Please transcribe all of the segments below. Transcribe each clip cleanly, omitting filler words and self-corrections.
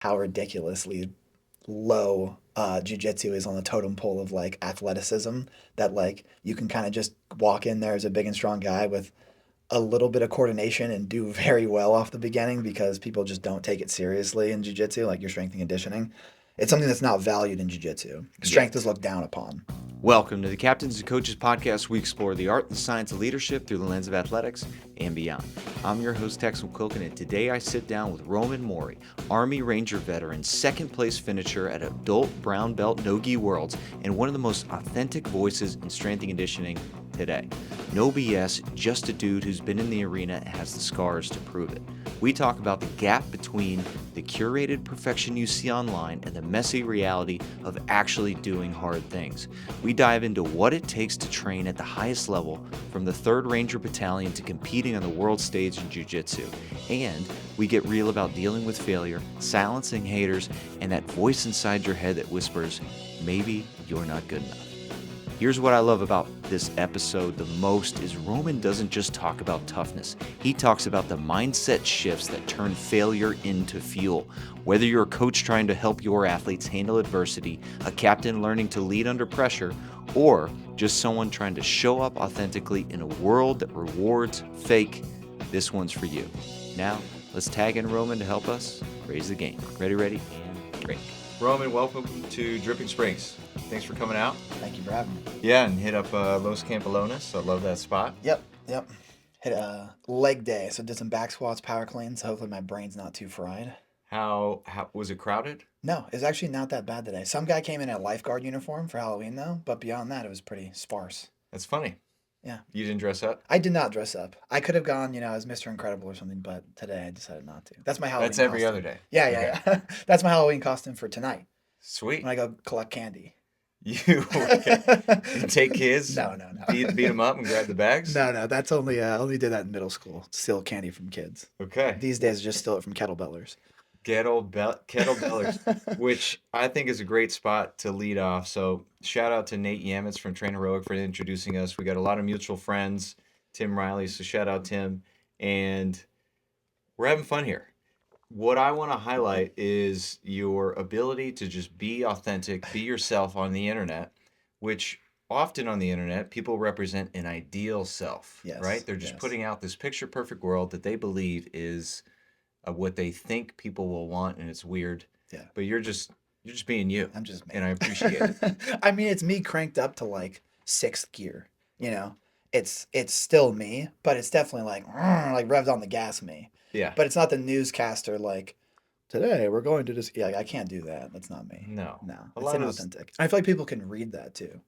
how ridiculously low jujitsu is on the totem pole of like athleticism. That like you can kind of just walk in there as a big and strong guy with a little bit of coordination and do very well off the beginning because people just don't take it seriously in jiu-jitsu, like your strength and conditioning. It's something that's not valued in jiu-jitsu. Strength is Yet. looked down upon. Welcome to the Captains and Coaches Podcast. We explore the art and science of leadership through the lens of athletics and beyond. I'm your host, Tex McQuilkin, and today I sit down with Roman Mori, Army Ranger veteran, second place finisher at Adult Brown Belt No-Gi Worlds, and one of the most authentic voices in strength and conditioning today. No BS, just a dude who's been in the arena and has the scars to prove it. We talk about the gap between the curated perfection you see online and the messy reality of actually doing hard things. We dive into what it takes to train at the highest level, from the 3rd Ranger Battalion to competing on the world stage in jiu-jitsu. And we get real about dealing with failure, silencing haters, and that voice inside your head that whispers, maybe you're not good enough. Here's what I love about this episode the most is Roman doesn't just talk about toughness. He talks about the mindset shifts that turn failure into fuel. Whether you're a coach trying to help your athletes handle adversity, a captain learning to lead under pressure, or just someone trying to show up authentically in a world that rewards fake, this one's for you. Now, let's tag in Roman to help us raise the game. Ready, and drink. Roman, welcome to Dripping Springs. Thanks for coming out. Thank you for having me. Yeah, and hit up Los Campolones. I love that spot. Yep. Hit a leg day, so did some back squats, power cleans. So hopefully my brain's not too fried. How was it crowded? No, it's actually not that bad today. Some guy came in a lifeguard uniform for Halloween though, but beyond that, it was pretty sparse. That's funny. Yeah. You didn't dress up? I did not dress up. I could have gone, as Mr. Incredible or something, but today I decided not to. That's my Halloween That's every costume. other day. Yeah, Okay. yeah. That's my Halloween costume for tonight Sweet. when I go collect candy. You okay. You take kids, No. beat them up and grab the bags? No. That's only did that in middle school. Steal candy from kids. Okay. These days, I just steal it from kettlebellers. Kettlebellers, which I think is a great spot to lead off. So shout out to Nate Yamitz from Train Heroic for introducing us. We got a lot of mutual friends, Tim Riley, so shout out Tim. And we're having fun here. What I want to highlight is your ability to just be authentic, be yourself on the internet, which often on the internet, people represent an ideal self, Yes. right? They're just Yes. putting out this picture perfect world that they believe is what they think people will want, and it's weird. Yeah. But you're just being you, I'm just me. and I appreciate it. I mean, it's me cranked up to like 6th gear. It's still me, but it's definitely like revved on the gas me. Yeah. But it's not the newscaster like today we're going to just I can't do that. That's not me. No. No, A it's lot of those, inauthentic. I feel like people can read that too.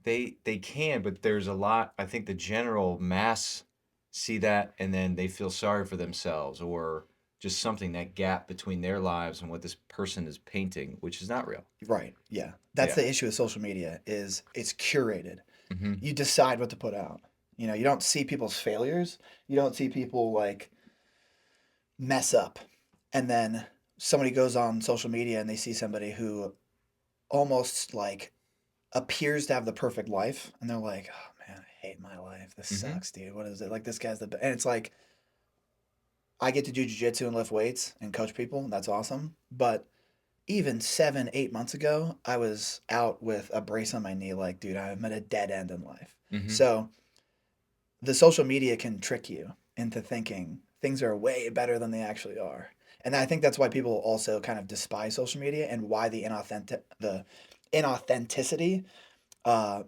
they can, but there's a lot. I think the general mass see that and then they feel sorry for themselves, or just something, that gap between their lives and what this person is painting, which is not real. Right. Yeah. That's Yeah. the issue with social media is it's curated. Hmm. You decide what to put out. You don't see people's failures. You don't see people like mess up. And then somebody goes on social media and they see somebody who almost like appears to have the perfect life and they're like, "Oh man, I hate my life. This Hmm. sucks, dude. What is it? Like this guy's the best." And it's like I get to do jiu-jitsu and lift weights and coach people. That's awesome. But even 7, 8 months ago, I was out with a brace on my knee, like, dude, I'm at a dead end in life. Hmm. So the social media can trick you into thinking things are way better than they actually are. And I think that's why people also kind of despise social media and why the inauthenticity uh,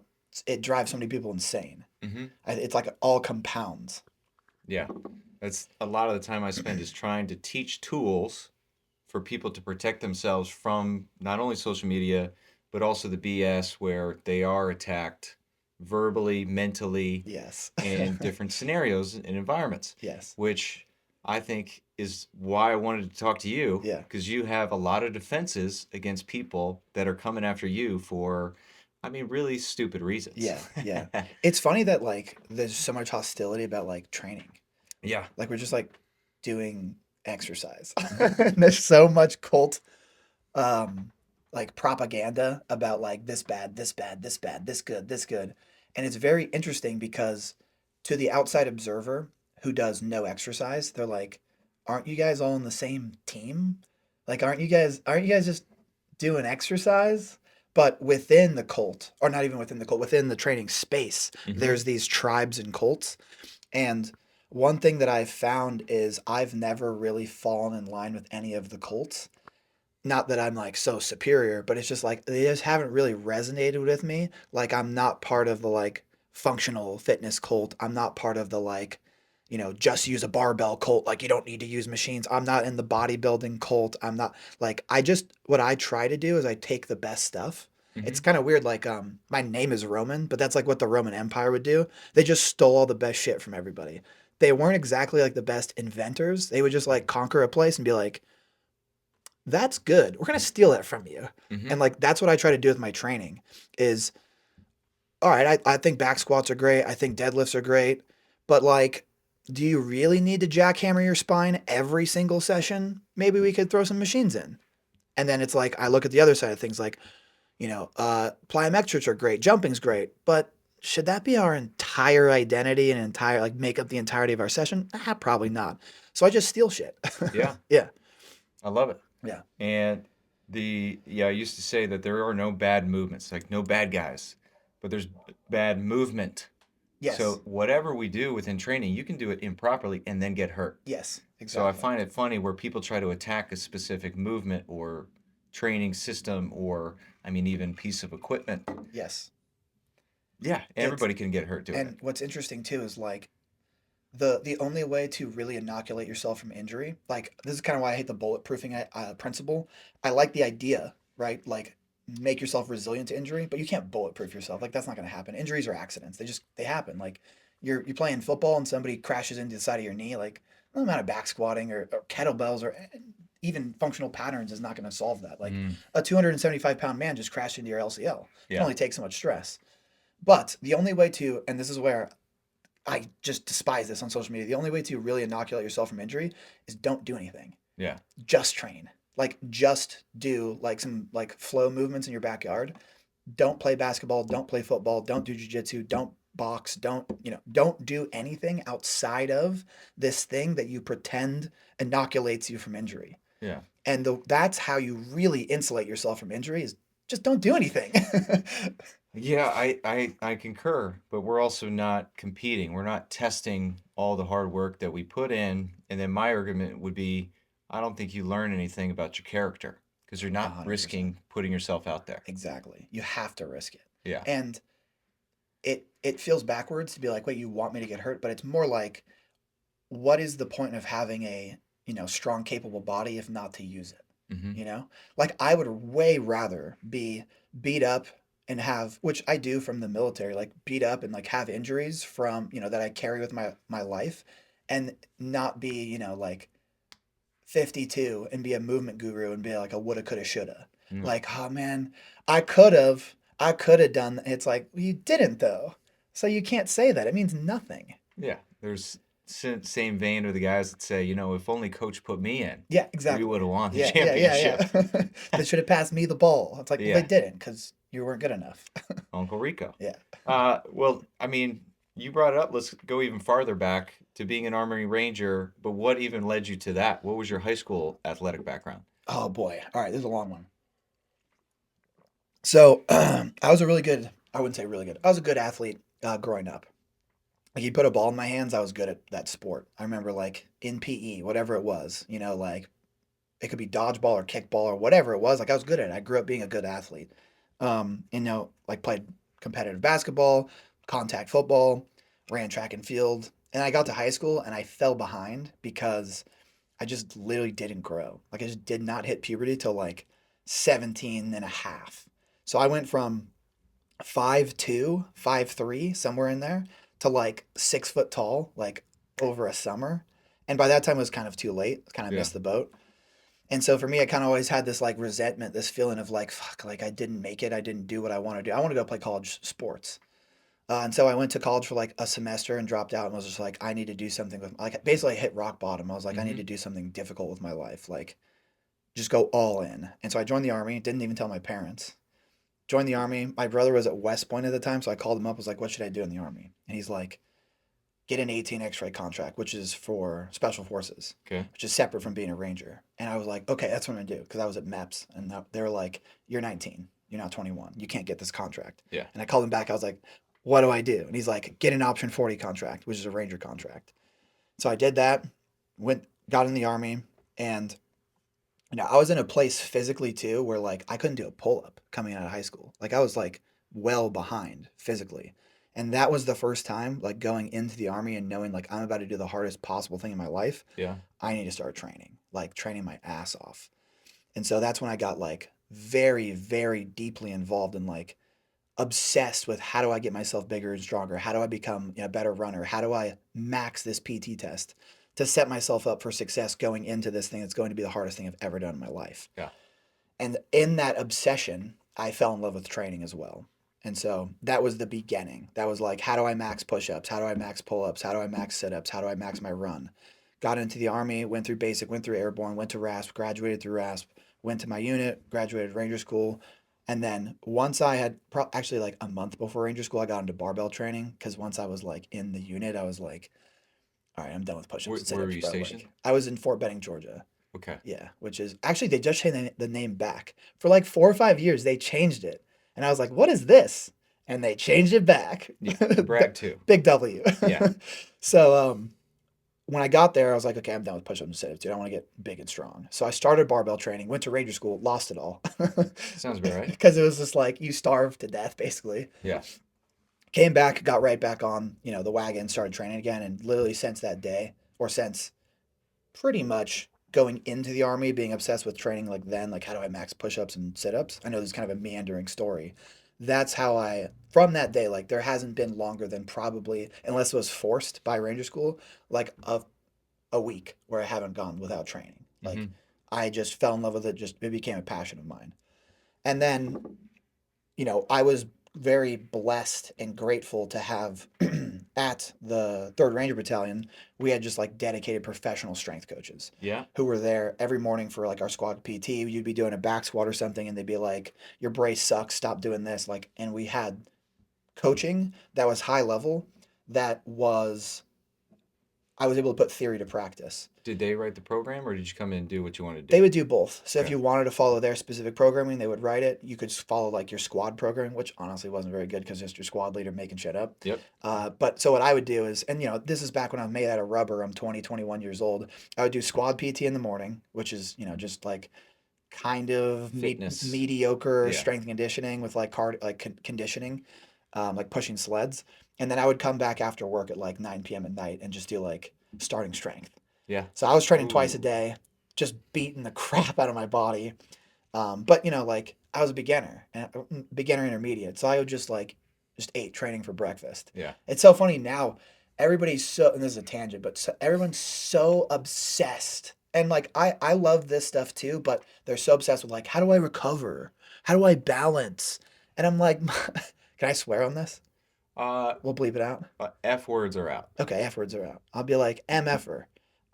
it drives so many people insane. Hmm. It's like it all compounds. Yeah. That's a lot of the time I spend is trying to teach tools for people to protect themselves from not only social media, but also the BS where they are attacked verbally, mentally, Yes. in different scenarios and environments, Yes. which I think is why I wanted to talk to you, Yeah. because you have a lot of defenses against people that are coming after you for, I mean, really stupid reasons. Yeah. It's funny that like there's so much hostility about like training. Yeah. Like we're just like doing exercise. And there's so much cult um like propaganda about like this bad, this bad, this bad, this good, this good. And it's very interesting because to the outside observer who does no exercise, they're like, aren't you guys all on the same team? Like, aren't you guys just doing exercise? But within the cult, or not even within the cult, within the training space, Mm-hmm. there's these tribes and cults. And one thing that I've found is I've never really fallen in line with any of the cults. Not that I'm like so superior, but it's just like they just haven't really resonated with me. Like I'm not part of the like functional fitness cult. I'm not part of the like, just use a barbell cult. Like you don't need to use machines. I'm not in the bodybuilding cult. I'm not like I just what I try to do is I take the best stuff. It's Mm-hmm. kind of weird. Like my name is Roman, but that's like what the Roman Empire would do. They just stole all the best shit from everybody. They weren't exactly like the best inventors. They would just like conquer a place and be like, that's good. We're going to steal that from you. Mm-hmm. And like, that's what I try to do with my training is, all right, I think back squats are great. I think deadlifts are great. But like, do you really need to jackhammer your spine every single session? Maybe we could throw some machines in. And then it's like, I look at the other side of things like, plyometrics are great. Jumping's great. But should that be our entire identity and entire, like, make up the entirety of our session? Probably not. So I just steal shit. Yeah, Yeah. I love it. Yeah. And I used to say that there are no bad movements, like no bad guys, but there's bad movement. Yes. So whatever we do within training, you can do it improperly and then get hurt. Yes. So I Exactly. find it funny where people try to attack a specific movement or training system or, I mean, even piece of equipment. Yes. Yeah, It's everybody can get hurt doing it. and what's interesting too is like the only way to really inoculate yourself from injury, like this is kind of why I hate the bulletproofing principle. I like the idea, right? Like make yourself resilient to injury, but you can't bulletproof yourself. Like that's not going to happen. Injuries are accidents. They happen. Like you're playing football and somebody crashes into the side of your knee. Like no amount of back squatting or kettlebells or even functional patterns is not going to solve that. Like Mm, a 275-pound man just crashed into your LCL. Can yeah, only take so much stress. But the only way to, and this is where I just despise this on social media, the only way to really inoculate yourself from injury is don't do anything. yeah, Just train. Like just do like some like flow movements in your backyard. Don't play basketball, don't play football, don't do jujitsu, don't box, don't do anything outside of this thing that you pretend inoculates you from injury. yeah. And that's how you really insulate yourself from injury is just don't do anything. Yeah, I concur, but we're also not competing. We're not testing all the hard work that we put in. And then my argument would be, I don't think you learn anything about your character because you're not 100%. risking putting yourself out there. Exactly. You have to risk it. Yeah. And it feels backwards to be like, wait, you want me to get hurt? But it's more like, what is the point of having a, strong, capable body if not to use it? Hmm. Like I would way rather be beat up and have, which I do from the military, like beat up and like have injuries from, that I carry with my life and not be, like 52 and be a movement guru and be like a woulda, coulda, shoulda. Mm. Like, oh man, I could have done. It's like well, you didn't though, so you can't say that. It means nothing. Yeah. There's same vein with the guys that say, if only coach put me in, Yeah, we would exactly. have won the Yeah, yeah, yeah, championship. yeah. They should have passed me the ball. It's like, well, they Yeah. didn't because you weren't good enough. Uncle Rico. Yeah. Well, I mean, you brought it up. Let's go even farther back to being an Army Ranger. But what even led you to that? What was your high school athletic background? Oh boy. All right, this is a long one. So I was a really good. I wouldn't say really good. I was a good athlete growing up. Like you put a ball in my hands, I was good at that sport. I remember like in PE, whatever it was, like it could be dodgeball or kickball or whatever it was. Like I was good at it. I grew up being a good athlete. Like played competitive basketball, contact football, ran track and field. And I got to high school and I fell behind because I just literally didn't grow. Like I just did not hit puberty till like 17 and a half. So I went from 5'2", 5'3", somewhere in there, to like 6 foot tall, like over a summer. And by that time, it was kind of too late. Kind of Yeah. missed the boat. And so for me, I kind of always had this like resentment, this feeling of like, fuck, like I didn't make it. I didn't do what I want to do. I want to go play college sports. And so I went to college for like a semester and dropped out and was just like, I need to do something with, like, basically I hit rock bottom. I was like, I need Mm-hmm. to do something difficult with my life. Like, just go all in. And so I joined the army, didn't even tell my parents. Joined the army. My brother was at West Point at the time, so I called him up. Was like, "What should I do in the army?" And he's like, get an 18 X-ray contract, which is for special forces, Okay. which is separate from being a ranger. And I was like, okay, that's what I'm gonna do because I was at MEPS, and they were like, you're 19, you're not 21, you can't get this contract. Yeah. And I called him back. I was like, what do I do? And he's like, get an option 40 contract, which is a ranger contract. So I did that, got in the army, and I was in a place physically too where like I couldn't do a pull up coming out of high school. Like I was like well behind physically. And that was the first time like going into the army and knowing like I'm about to do the hardest possible thing in my life. Yeah. I need to start training, like training my ass off. And so that's when I got like very, very deeply involved in like obsessed with how do I get myself bigger and stronger? How do I become a better runner? How do I max this PT test to set myself up for success going into this thing that's going to be the hardest thing I've ever done in my life? Yeah. And in that obsession, I fell in love with training as well. And so that was the beginning. That was like, how do I max push ups? How do I max pull ups? How do I max sit ups? How do I max my run? Got into the Army, went through basic, went through airborne, went to RASP, graduated through RASP, went to my unit, graduated Ranger School. And then once I had actually like a month before Ranger School, I got into barbell training because once I was like in the unit, I was like, all right, I'm done with push ups and sit Where were ups, you bro. stationed? Like, I was in Fort Benning, Georgia. Okay. Yeah, which is actually they just changed the name back. For like 4 or 5 years, they changed it. And I was like, what is this? And they changed it back. Yeah. Brag too. Big W. Yeah. So when I got there, I was like, okay, I'm done with push-ups and sit-ups, dude. I want to get big and strong. So I started barbell training, went to Ranger School, lost it all. Sounds about right. Because it was just like you starved to death, basically. Yeah. Came back, got right back on, the wagon, started training again. And literally since that day, or since pretty much going into the army, being obsessed with training like then, like how do I max push-ups and sit-ups? I know this is kind of a meandering story. That's how from that day, like there hasn't been longer than probably, unless it was forced by Ranger School, like a week where I haven't gone without training. Like Mm-hmm. I just fell in love with it, just it became a passion of mine. And then I was very blessed and grateful to have at the 3rd Ranger Battalion, we had just like dedicated professional strength coaches Yeah. who were there every morning for like our squad PT. You'd be doing a back squat or something, and they'd be like, your brace sucks, stop doing this. Like, and we had coaching that was high level that was, I was able to put theory to practice. Did they write the program, or did you come in and do what you wanted to They do? would do both. So if Okay. you wanted to follow their specific programming, they would write it. You could follow like your squad programming, which honestly wasn't very good because just your squad leader making shit up. Yep. But so what I would do is, and this is back when I was made out of rubber. I'm 20, 21 years old. I would do squad PT in the morning, which is, just like kind of Fitness. mediocre Yeah. strength and conditioning with like conditioning, like pushing sleds. And then I would come back after work at like 9 p.m. at night and just do like starting strength. Yeah. So I was training twice a Ooh. day, just beating the crap out of my body. But like I was a beginner intermediate, so I would just ate training for breakfast. Yeah. It's so funny now. Everybody's so, and this is a tangent, but everyone's so obsessed. And like I love this stuff too, but they're so obsessed with like how do I recover? How do I balance? And I'm like, can I swear on this? Uh, We'll bleep it out. F words are out. Okay, F words are out. I'll be like, MFer.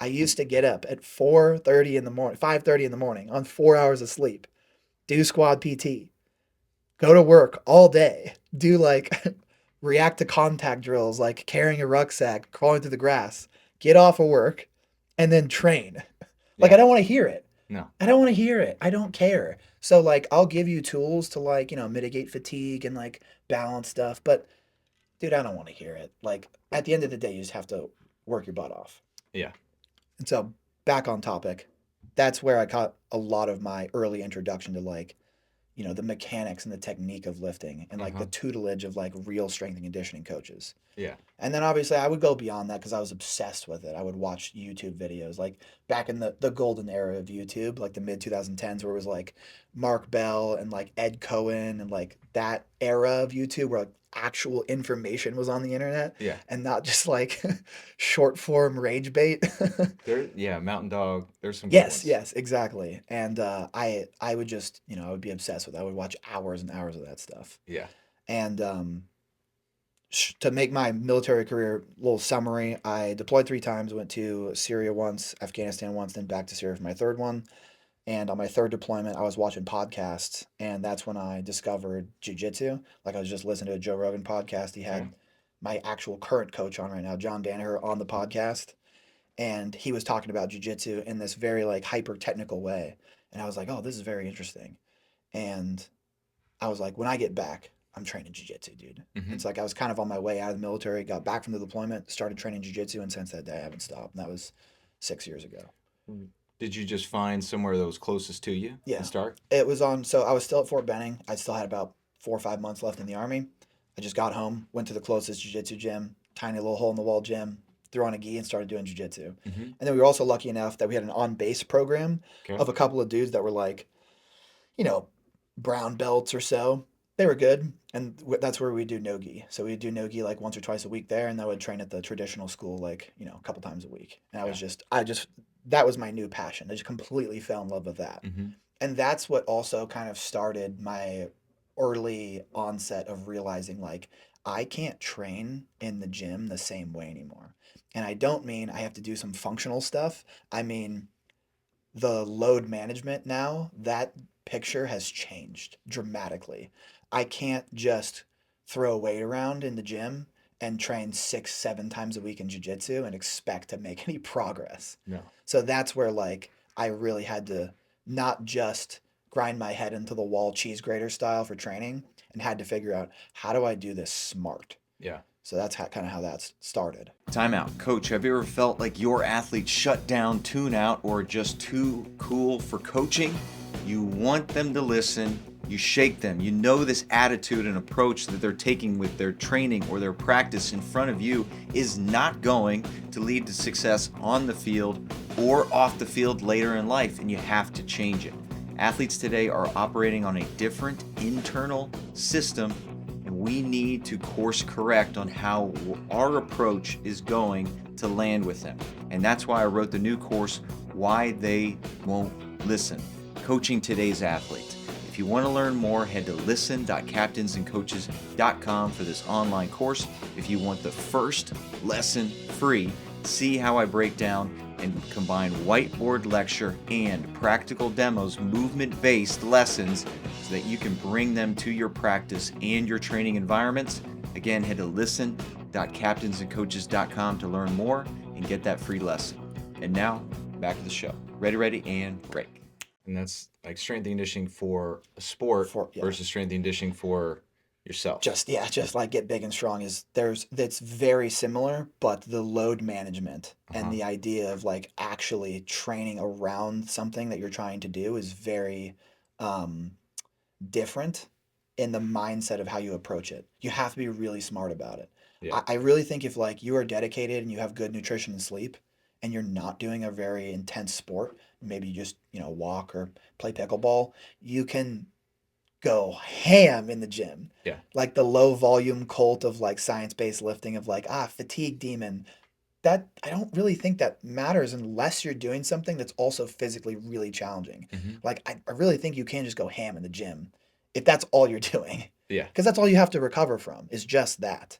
I used to get up at 4:30 in the morning, 5:30 in the morning on 4 hours of sleep, do squad PT, go to work all day, do like react to contact drills, like carrying a rucksack, crawling through the grass, get off of work, and then train. Like, I Yeah. don't want to hear it. No. I don't want to hear it. I don't care. So, like, I'll give you tools to, like, mitigate fatigue and, like, balance stuff. But, dude, I don't want to hear it. Like, at the end of the day, you just have to work your butt off. Yeah. And so back on topic, that's where I got a lot of my early introduction to like, the mechanics and the technique of lifting and like the Uh-huh. tutelage of like real strength and conditioning coaches. Yeah. And then obviously I would go beyond that because I was obsessed with it. I would watch YouTube videos like back in the golden era of YouTube, like the mid 2010s, where it was like Mark Bell and like Ed Cohen and like that era of YouTube where like actual information was on the internet Yeah. and not just like short form rage bait. Yeah, Mountain Dog. There's some good Yes, ones. yes, exactly. And I would just, I would be obsessed with it. I would watch hours and hours of that stuff. Yeah. And to make my military career a little summary, I deployed 3 times, went to Syria once, Afghanistan once, then back to Syria for my third one. And on my third deployment, I was watching podcasts, and that's when I discovered jujitsu. Like I was just listening to a Joe Rogan podcast. He Okay. had my actual current coach on right now, John Danaher, on the podcast, and he was talking about jujitsu in this very like hyper technical way, and I was like, oh, this is very interesting, and I was like, when I get back, I'm training jujitsu, dude. Hmm. It's like I was kind of on my way out of the military, got back from the deployment, started training jujitsu, and since that day, I haven't stopped. And that was 6 years ago. Did you just find somewhere that was closest to you and Yeah, start? it was on. So I was still at Fort Benning. I still had about 4 or 5 months left in the army. I just got home, went to the closest jujitsu gym, tiny little hole in the wall gym, threw on a gi and started doing jujitsu. Hmm. And then we were also lucky enough that we had an on base program Okay. of a couple of dudes that were like, you know, brown belts or so. They were good, and that's where we do no-gi. So we do no-gi like once or twice a week there, and then I would train at the traditional school like a couple times a week. And Yeah. I just that was my new passion. I just completely fell in love with that, Hmm. and that's what also kind of started my early onset of realizing like I can't train in the gym the same way anymore. And I don't mean I have to do some functional stuff. I mean the load management now, that picture has changed dramatically. I can't just throw weight around in the gym and train 6, 7 times a week in jujitsu and expect to make any progress. No. So that's where like I really had to not just grind my head into the wall cheese grater style for training and had to figure out how do I do this smart. Yeah. So that's kind of how that started. Time out. Coach, have you ever felt like your athlete shut down, tune out, or just too cool for coaching? You want them to listen. You shake them. You know this attitude and approach that they're taking with their training or their practice in front of you is not going to lead to success on the field or off the field later in life, and you have to change it. Athletes today are operating on a different internal system, and we need to course correct on how our approach is going to land with them. And that's why I wrote the new course, Why They Won't Listen, Coaching Today's Athletes. If you want to learn more, head to listen.captainsandcoaches.com for this online course. If you want the first lesson free, see how I break down and combine whiteboard lecture and practical demos, movement-based lessons, so that you can bring them to your practice and your training environments. Again, head to listen.captainsandcoaches.com to learn more and get that free lesson. And now, back to the show. Ready, and break. And that's like strength and conditioning for a sport versus strength and conditioning for yourself. Just like get big and strong is that's very similar, but the load management and the idea of like actually training around something that you're trying to do is very um, different in the mindset of how you approach it. You have to be really smart about it. Yeah. I really think if like you are dedicated and you have good nutrition and sleep and you're not doing a very intense sport, maybe you just, walk or play pickleball, you can go ham in the gym. Yeah. Like the low volume cult of like science-based lifting of like, fatigue demon. That I don't really think that matters unless you're doing something that's also physically really challenging. Mm-hmm. Like I really think you can just go ham in the gym if that's all you're doing. Yeah. Because that's all you have to recover from is just that.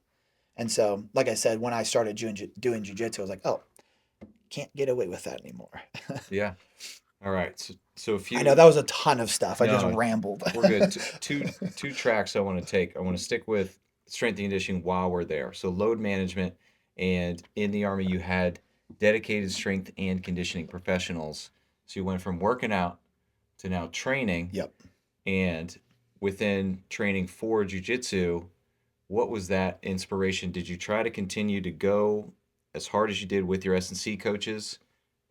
And so, like I said, when I started doing jujitsu, I was like, oh, can't get away with that anymore. Yeah. All right. So if you, I know that was a ton of stuff. I just No, rambled. we're good. Two tracks I want to take. I want to stick with strength and conditioning while we're there. So load management, and in the Army you had dedicated strength and conditioning professionals. So you went from working out to now training. Yep. And within training for jujitsu, what was that inspiration? Did you try to continue to go as hard as you did with your S&C coaches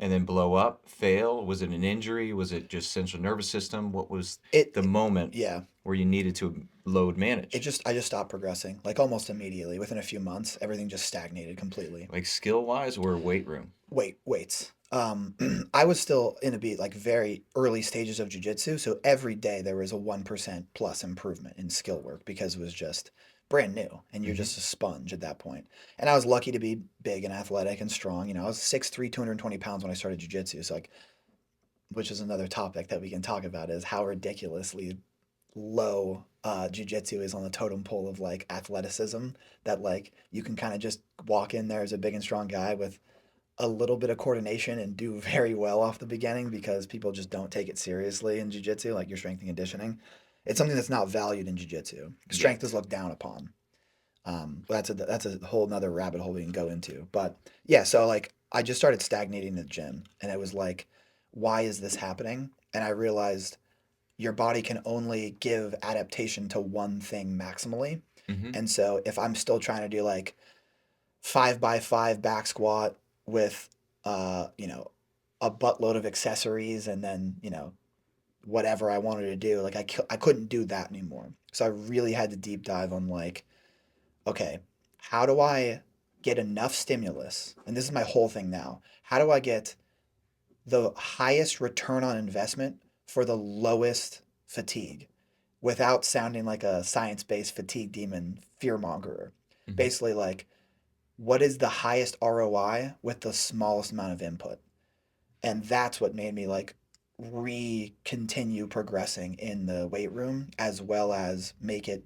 and then blow up, fail? Was it an injury? Was it just central nervous system? What was the moment Yeah. where you needed to load manage? I just stopped progressing like almost immediately. Within a few months, everything just stagnated completely. Like skill wise or weight room? Weights. I was still in like very early stages of jujitsu, so every day there was a 1% plus improvement in skill work because it was just brand new and you're just a sponge at that point. And I was lucky to be big and athletic and strong. I was 6'3", 220 pounds when I started jujitsu. So like, which is another topic that we can talk about is how ridiculously low jujitsu is on the totem pole of like athleticism, that like you can kind of just walk in there as a big and strong guy with a little bit of coordination and do very well off the beginning because people just don't take it seriously in jiu-jitsu, like your strength and conditioning. It's something that's not valued in jiu-jitsu. Strength is looked down upon. That's a whole nother rabbit hole we can go into. But yeah, so like I just started stagnating in the gym, and it was like, why is this happening? And I realized your body can only give adaptation to one thing maximally. Mm-hmm. And so if I'm still trying to do like 5x5 back squat with a buttload of accessories and then whatever I wanted to do, like I couldn't do that anymore. So I really had to deep dive on like, okay, how do I get enough stimulus? And this is my whole thing now. How do I get the highest return on investment for the lowest fatigue without sounding like a science-based fatigue demon fearmongerer? Mm-hmm. Basically, like, what is the highest ROI with the smallest amount of input? And that's what made me like continue progressing in the weight room as well as make it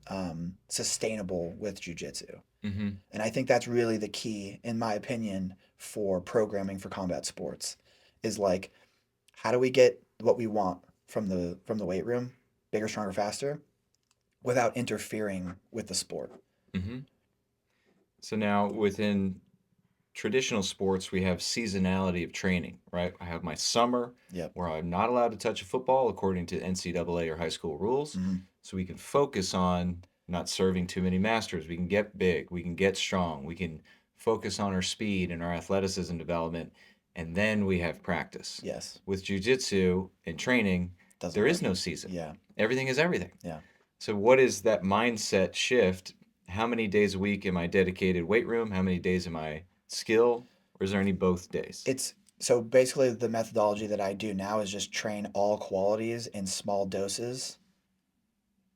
sustainable with jujitsu. Mm-hmm. And I think that's really the key, in my opinion, for programming for combat sports, is like, how do we get what we want from the weight room, bigger, stronger, faster, without interfering with the sport? Mm-hmm. So now within traditional sports, we have seasonality of training, right? I have my summer Yep. where I'm not allowed to touch a football according to NCAA or high school rules. Mm-hmm. So we can focus on not serving too many masters. We can get big, we can get strong, we can focus on our speed and our athleticism development, and then we have practice. Yes. With jujitsu and training, Doesn't there is work. no season. Yeah. Everything is everything. Yeah. So, what is that mindset shift? How many days a week am I dedicated weight room? How many days am I skill? Or is there any both days? It's so basically the methodology that I do now is just train all qualities in small doses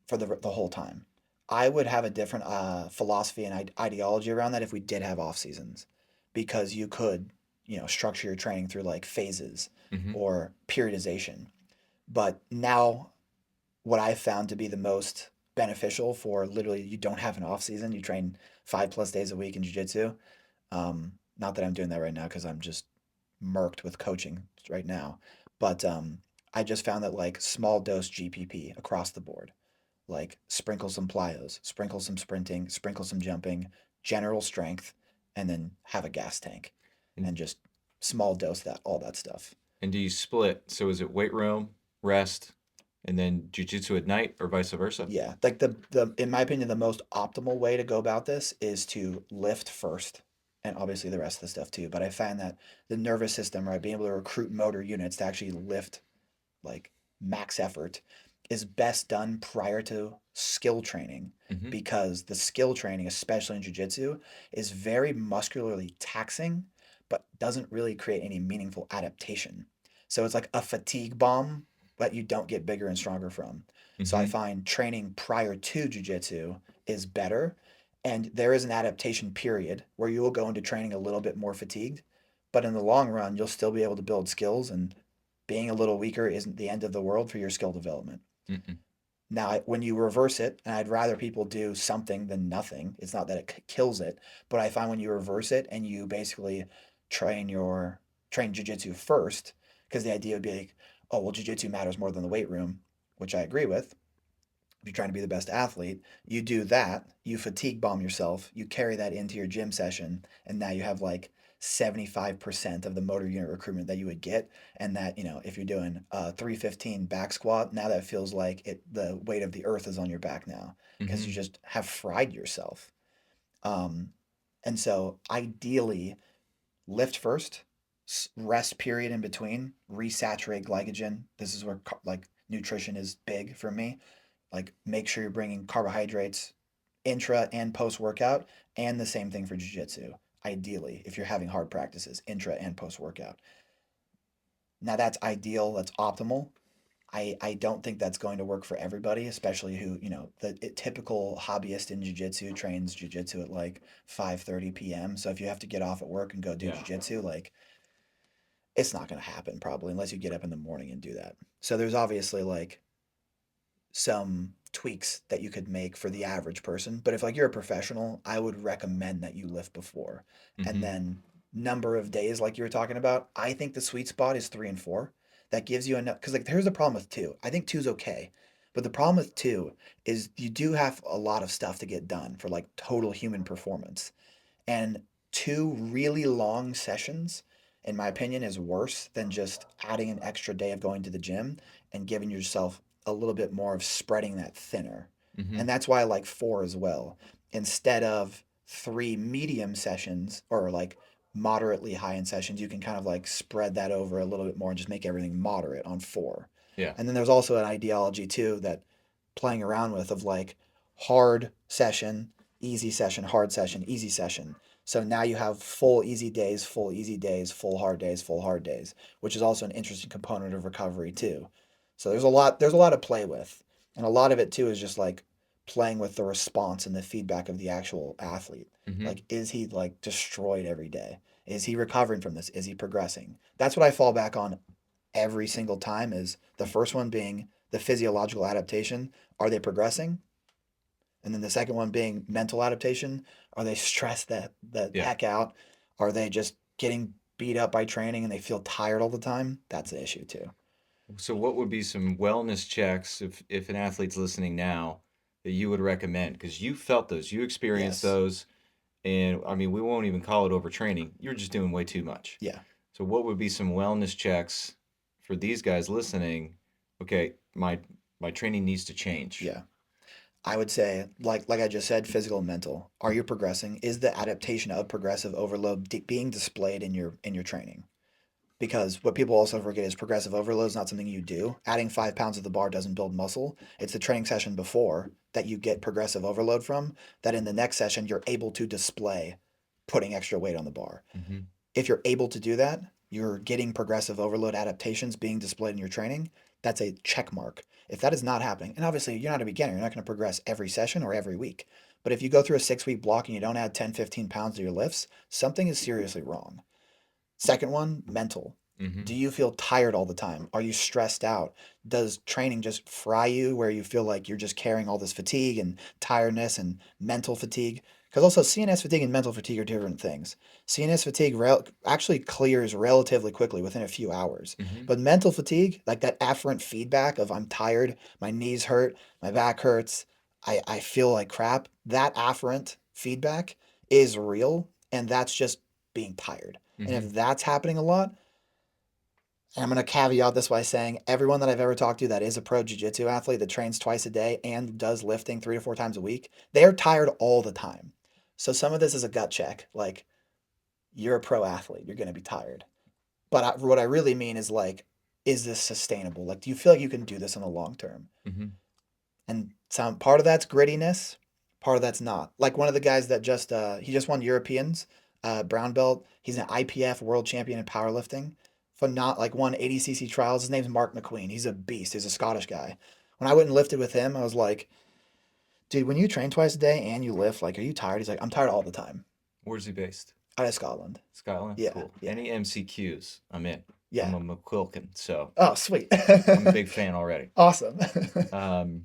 for the whole time. I would have a different philosophy and ideology around that if we did have off seasons, because you could, structure your training through like phases Mm-hmm. or periodization. But now, what I found to be the most beneficial for literally you don't have an off season, you train 5+ days a week in jiu-jitsu. Not that I'm doing that right now because I'm just murked with coaching right now, but I just found that like small dose GPP across the board, like sprinkle some plyos, sprinkle some sprinting, sprinkle some jumping, general strength, and then have a gas tank, And, and just small dose that all that stuff. and do you split? So, is it weight room, rest, and then jujitsu at night, or vice versa? Yeah, like the in my opinion, the most optimal way to go about this is to lift first, and obviously the rest of the stuff too. But I find that the nervous system, right, being able to recruit motor units to actually lift like max effort is best done prior to skill training, Mm-hmm. because the skill training, especially in jiu-jitsu, is very muscularly taxing but doesn't really create any meaningful adaptation. So it's like a fatigue bomb that you don't get bigger and stronger from. So I Mm-hmm. find training prior to jiu-jitsu is better, and there is an adaptation period where you will go into training a little bit more fatigued, but in the long run you'll still be able to build skills, and being a little weaker isn't the end of the world for your skill development. Mm-mm. Now, when you reverse it, and I'd rather people do something than nothing, it's not that it kills it, but I find when you reverse it and you basically train jujitsu first, because the idea would be like, oh, well, jujitsu matters more than the weight room, which I agree with. If you're trying to be the best athlete, you do that, you fatigue bomb yourself, you carry that into your gym session, and now you have like 75% of the motor unit recruitment that you would get. And that, if you're doing a 315 back squat, now that feels like the weight of the earth is on your back now because Mm-hmm. you just have fried yourself. Um, and so ideally, lift first, rest period in between, resaturate glycogen. This is where like nutrition is big for me. Like make sure you're bringing carbohydrates intra and post workout, and the same thing for jiu-jitsu. Ideally, if you're having hard practices, intra and post workout. Now that's ideal, that's optimal. I don't think that's going to work for everybody, especially who, the typical hobbyist in jiu-jitsu trains jiu-jitsu at like 5:30 p.m. So if you have to get off at work and go do Yeah. jiu-jitsu, like it's not going to happen probably unless you get up in the morning and do that. So there's obviously like some tweaks that you could make for the average person. But if like you're a professional, I would recommend that you lift before. And Mm-hmm. then number of days like you were talking about, I think the sweet spot is 3 and 4. That gives you enough, because like here's the problem with two. I think two's okay. But the problem with two is you do have a lot of stuff to get done for like total human performance. And two really long sessions, in my opinion, is worse than just adding an extra day of going to the gym and giving yourself a little bit more of spreading that thinner. Mm-hmm. And that's why I like four as well. Instead of three medium sessions or like moderately high end sessions, you can kind of like spread that over a little bit more and just make everything moderate on four. Yeah. And then there's also an ideology too that playing around with of like hard session, easy session, hard session, easy session. So now you have full easy days, full easy days, full hard days, full hard days, which is also an interesting component of recovery too. So there's a lot to play with. And a lot of it too is just like playing with the response and the feedback of the actual athlete. Mm-hmm. Like is he like destroyed every day? Is he recovering from this? Is he progressing? That's what I fall back on every single time is the first one being the physiological adaptation. Are they progressing? And then the second one being mental adaptation. Are they stressed the Yeah. heck out? Are they just getting beat up by training and they feel tired all the time? That's the issue too. So what would be some wellness checks if an athlete's listening now that you would recommend? Because you felt those, you experienced Yes. those, and I mean we won't even call it overtraining. You're just doing way too much. Yeah. So what would be some wellness checks for these guys listening? Okay, my training needs to change. Yeah. I would say, like I just said, physical and mental. Are you progressing? Is the adaptation of progressive overload being displayed in your training? Because what people also forget is progressive overload is not something you do. Adding 5 pounds to the bar doesn't build muscle. It's the training session before that you get progressive overload from, that in the next session you're able to display putting extra weight on the bar. Mm-hmm. If you're able to do that, you're getting progressive overload adaptations being displayed in your training. That's a check mark. If that is not happening, and obviously you're not a beginner, you're not going to progress every session or every week. But if you go through a 6 week block and you don't add 10, 15 pounds to your lifts, something is seriously wrong. Second one, mental. Mm-hmm. Do you feel tired all the time? Are you stressed out? Does training just fry you where you feel like you're just carrying all this fatigue and tiredness and mental fatigue? Because also CNS fatigue and mental fatigue are different things. CNS fatigue actually clears relatively quickly within a few hours. Mm-hmm. But mental fatigue, like that afferent feedback of I'm tired, my knees hurt, my back hurts, I feel like crap, that afferent feedback is real. And that's just being tired. And Mm-hmm. if that's happening a lot, and I'm going to caveat this by saying everyone that I've ever talked to that is a pro jiu-jitsu athlete that trains twice a day and does lifting 3 to 4 times a week, they're tired all the time. So some of this is a gut check. Like you're a pro athlete, you're going to be tired. But what I really mean is like, is this sustainable? Like, do you feel like you can do this in the long term? Mm-hmm. And some part of that's grittiness, part of that's not. Like one of the guys that just he just won Europeans, brown belt. He's an IPF world champion in powerlifting. For not like won 80cc trials. His name's Mark McQueen. He's a beast. He's a Scottish guy. When I went and lifted with him, I was like, dude, when you train twice a day and you lift, like, are you tired? He's like, I'm tired all the time. Where's he based? Out of Scotland. Scotland? Yeah, Cool. yeah, Any MCQs? I'm in. I'm yeah. a McQuilkin, so Oh, sweet. I'm a big fan already. Awesome. Um,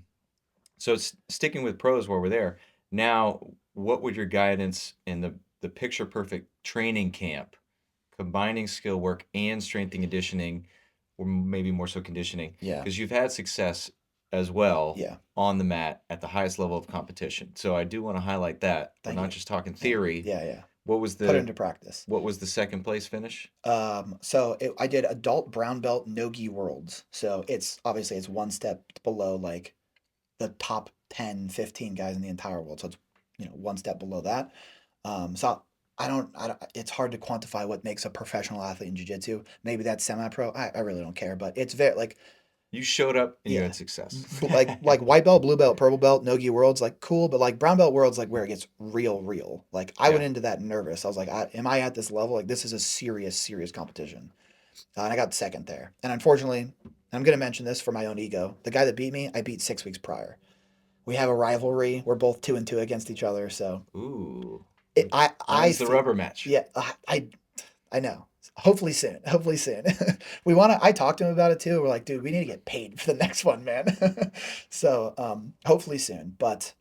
so sticking with pros while we're there, now what would your guidance in the picture perfect training camp, combining skill work and strength and conditioning, or maybe more so conditioning, Yeah, because you've had success as well yeah. on the mat at the highest level of competition. So I do want to highlight that. We're Thank not you. just talking Yeah, theory. yeah, yeah. What was Put it the into practice. what was the second place finish? I did adult brown belt no-gi worlds. So it's obviously it's one step below like the top 10, 15 guys in the entire world. So it's, one step below that. So I don't, it's hard to quantify what makes a professional athlete in jiu-jitsu. Maybe that's semi-pro. I really don't care, but it's very like, You showed up and you yeah, had success. like white belt, blue belt, purple belt, no-gi worlds, like cool, but like brown belt worlds, like where it gets real. Like I Yeah. went into that nervous. I was like, am I at this level? Like this is a serious competition. And I got second there. And unfortunately, I'm going to mention this for my own ego. The guy that beat me, I beat 6 weeks prior. We have a rivalry. We're both 2-2 against each other. So Ooh. I When's the feel, rubber match? yeah, I know. Hopefully soon. Hopefully soon. We want to. I talked to him about it too. We're like, dude, we need to get paid for the next one, man. So hopefully soon. But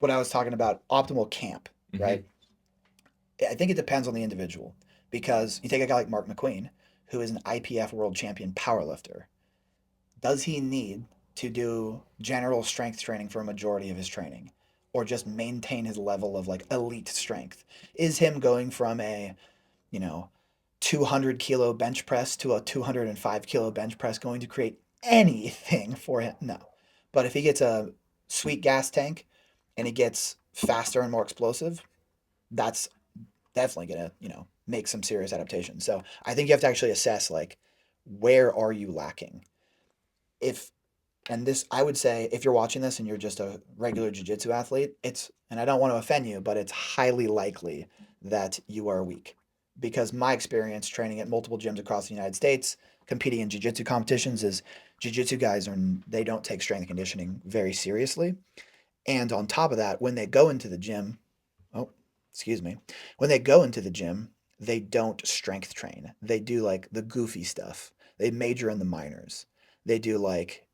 what I was talking about, optimal camp, Mm-hmm. right? I think it depends on the individual because you take a guy like Mark McQueen, who is an IPF world champion powerlifter. Does he need to do general strength training for a majority of his training or just maintain his level of like elite strength? Is him going from a, you know, 200 kilo bench press to a 205 kilo bench press going to create anything for him? No. But if he gets a sweet gas tank and he gets faster and more explosive, that's definitely going to, make some serious adaptations. So I think you have to actually assess like, where are you lacking? If and this I would say if you're watching this and you're just a regular jiu-jitsu athlete, it's and I don't want to offend you, but it's highly likely that you are weak. Because my experience training at multiple gyms across the United States, competing in jiu-jitsu competitions is jiu-jitsu guys they don't take strength and conditioning very seriously. And on top of that, when they go into the gym, oh, excuse me, when they go into the gym, they don't strength train. They do like the goofy stuff. They major in the minors. They do like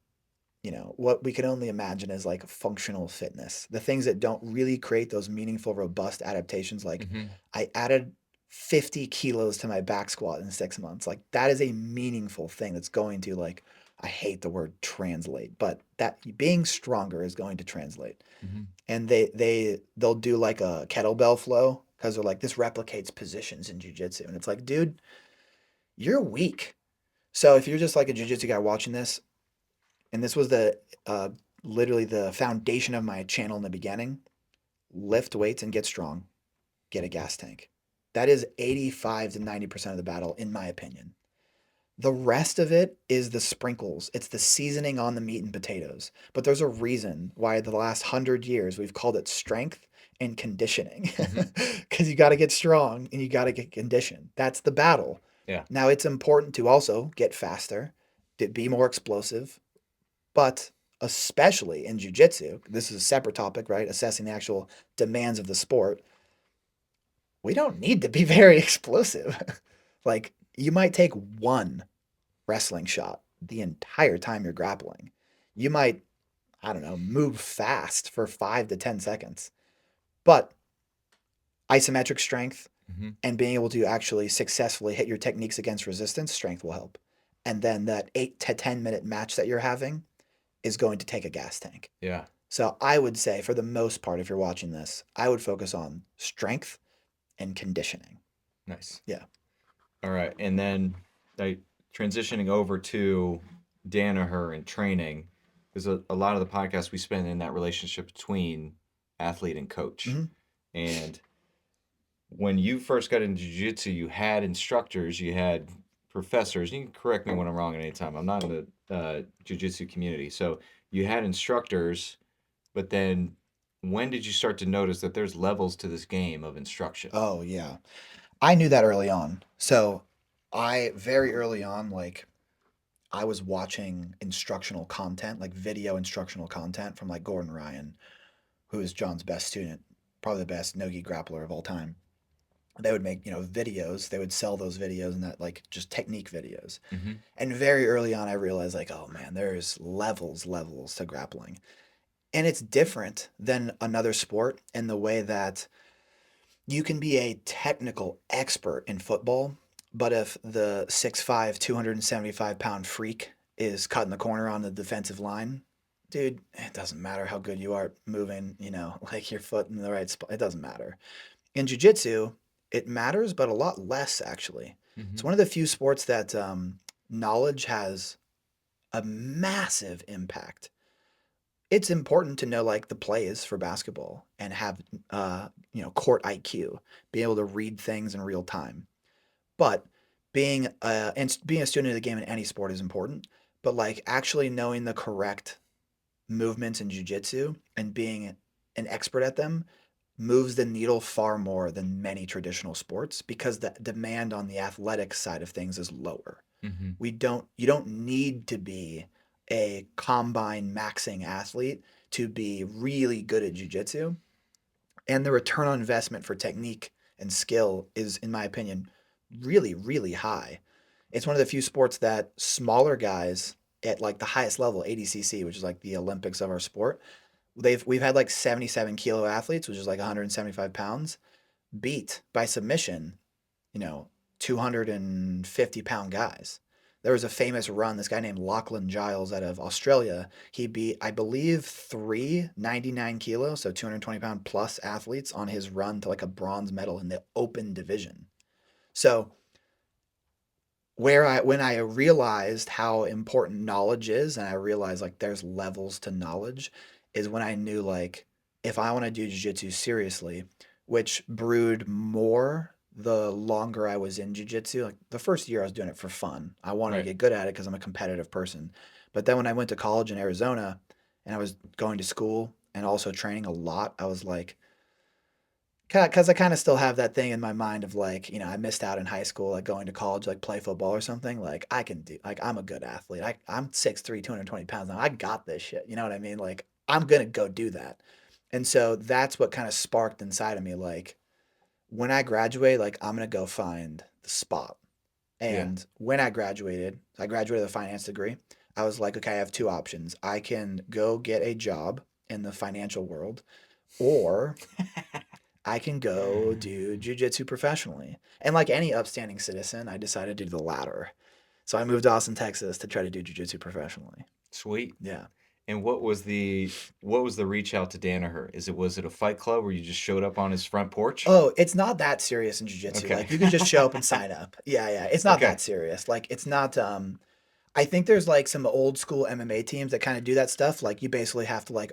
what we can only imagine as like functional fitness, the things that don't really create those meaningful, robust adaptations. Like Mm-hmm. I added 50 kilos to my back squat in 6 months. Like that is a meaningful thing that's going to like, I hate the word translate, but that being stronger is going to translate. Mm-hmm. And they'll do like a kettlebell flow because they're like, this replicates positions in jujitsu. And it's like, dude, you're weak. So if you're just like a jujitsu guy watching this, and this was the uh, literally the foundation of my channel in the beginning. Lift weights and get strong. Get a gas tank. That is 85 to 90% of the battle, in my opinion. The rest of it is the sprinkles. It's the seasoning on the meat and potatoes. But there's a reason why the last 100 years we've called it strength and conditioning. Mm-hmm. Because you got to get strong and you got to get conditioned. That's the battle. Yeah. Now, it's important to also get faster, to be more explosive, but especially in jujitsu, this is a separate topic, right? Assessing the actual demands of the sport. We don't need to be very explosive. Like you might take one wrestling shot the entire time you're grappling. You might, I don't know, move fast for 5 to 10 seconds. But isometric strength Mm-hmm. and being able to actually successfully hit your techniques against resistance strength will help. And then that 8 to 10 minute match that you're having is going to take a gas tank. Yeah. So I would say, for the most part, if you're watching this, I would focus on strength and conditioning. Nice. Yeah. All right. And then like transitioning over to Danaher and training, because a lot of the podcast we spend in that relationship between athlete and coach. Mm-hmm. And when you first got into jiu-jitsu, you had instructors, you had professors. You can correct me when I'm wrong at any time. I'm not in the jiu-jitsu community. So you had instructors, but then when did you start to notice that there's levels to this game of instruction? Oh, yeah. I knew that early on. So I very early on, like, I was watching instructional content, like video instructional content from like Gordon Ryan, who is John's best student, probably the best no-gi grappler of all time. They would make, videos. They would sell those videos and that like just technique videos. Mm-hmm. And very early on, I realized like, oh man, there's levels to grappling. And it's different than another sport in the way that you can be a technical expert in football, but if the 6'5", 275-pound freak is cutting the corner on the defensive line, dude, it doesn't matter how good you are moving, like your foot in the right spot. It doesn't matter. In jiu-jitsu, it matters, but a lot less actually. Mm-hmm. It's one of the few sports that knowledge has a massive impact. It's important to know like the plays for basketball and have court IQ, be able to read things in real time. But being a student of the game in any sport is important. But like actually knowing the correct movements in jujitsu and being an expert at them moves the needle far more than many traditional sports because the demand on the athletic side of things is lower. Mm-hmm. You don't need to be a combine maxing athlete to be really good at jujitsu. And the return on investment for technique and skill is, in my opinion, really, really high. It's one of the few sports that smaller guys at like the highest level, ADCC, which is like the Olympics of our sport, we've had like 77 kilo athletes, which is like 175 pounds, beat by submission, you know, 250-pound guys. there was a famous run. This guy named Lachlan Giles out of Australia. He beat, I believe, three 99 kilo, so 220-pound plus athletes on his run to like a bronze medal in the open division. So when I realized how important knowledge is, and I realized like there's levels to knowledge, is when I knew like if I want to do jiu-jitsu seriously, which brewed more the longer I was in jiu-jitsu. Like the first year I was doing it for fun. I wanted to Right. get good at it because I'm a competitive person. But then when I went to college in Arizona and I was going to school and also training a lot, I was like, because I kind of still have that thing in my mind of like, I missed out in high school, like going to college, like play football or something. Like I can do, like I'm a good athlete. I'm 6'3", 220 pounds now. I got this shit. You know what I mean? Like I'm gonna go do that. And so that's what kind of sparked inside of me. Like when I graduate, like I'm gonna go find the spot. Yeah. And when I graduated with a finance degree. I was like, okay, I have two options. I can go get a job in the financial world, or I can go do jujitsu professionally. And like any upstanding citizen, I decided to do the latter. So I moved to Austin, Texas to try to do jujitsu professionally. Sweet. Yeah. And what was the reach out to Danaher? Was it a fight club where you just showed up on his front porch? Oh, it's not that serious in jujitsu. Okay. Like you can just show up and sign up. Yeah, yeah. It's not Okay. that serious. Like it's not I think there's like some old school MMA teams that kind of do that stuff. Like you basically have to like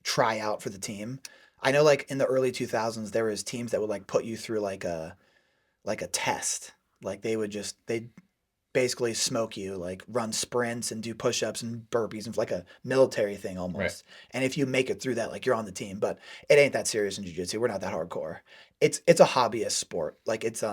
try out for the team. I know like in the early 2000s there was teams that would like put you through like a test. Like they basically smoke you, like run sprints and do push-ups and burpees and like a military thing Right. almost. And if you make it through that, like you're on the team. But it ain't that serious in jiu-jitsu. We're not that hardcore. It's a hobbyist sport. Like it's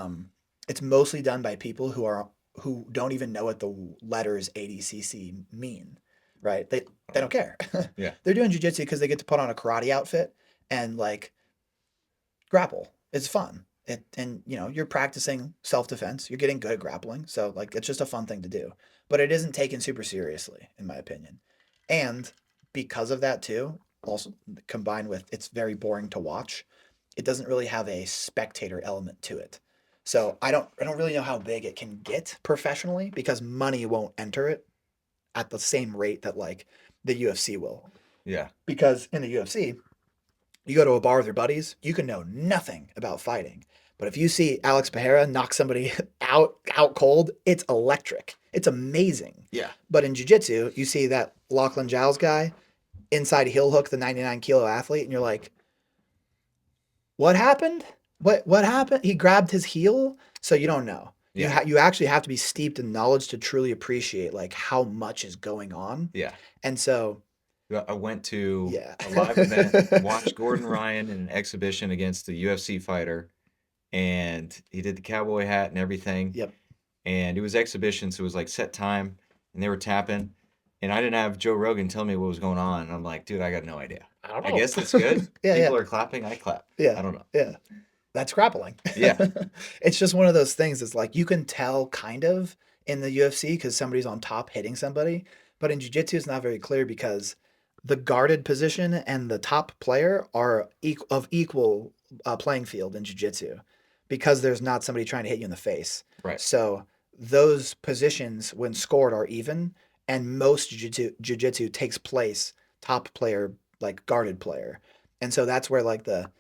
mostly done by people who don't even know what the letters ADCC mean, right? They don't care. Yeah. They're doing jiu-jitsu because they get to put on a karate outfit and like grapple. It's fun. And you're practicing self-defense. You're getting good at grappling. So like it's just a fun thing to do. But it isn't taken super seriously, in my opinion. And because of that too, also combined with it's very boring to watch, it doesn't really have a spectator element to it. So I don't really know how big it can get professionally because money won't enter it at the same rate that like the UFC will. Yeah. Because in the UFC, you go to a bar with your buddies, you can know nothing about fighting. But if you see Alex Pereira knock somebody out cold, it's electric. It's amazing. Yeah. But in jiu-jitsu, you see that Lachlan Giles guy inside heel hook the 99 kilo athlete, and you're like, what happened? What happened? He grabbed his heel, so you don't know. Yeah. You actually have to be steeped in knowledge to truly appreciate like how much is going on. Yeah. And so, I went to yeah. a live event, watched Gordon Ryan in an exhibition against a UFC fighter, and he did the cowboy hat and everything. Yep. And it was exhibition, so it was like set time, and they were tapping. And I didn't have Joe Rogan tell me what was going on. And I'm like, dude, I got no idea. I don't I know. guess that's good. Yeah, yeah. People are clapping, I clap. Yeah. I don't know. Yeah. That's grappling. Yeah. It's just one of those things. It's like you can tell kind of in the UFC because somebody's on top hitting somebody, but in jiu-jitsu it's not very clear because the guarded position and the top player are of equal playing field in jiu-jitsu because there's not somebody trying to hit you in the face. Right. So those positions when scored are even, and most jiu-jitsu takes place top player like guarded player. And so that's where like the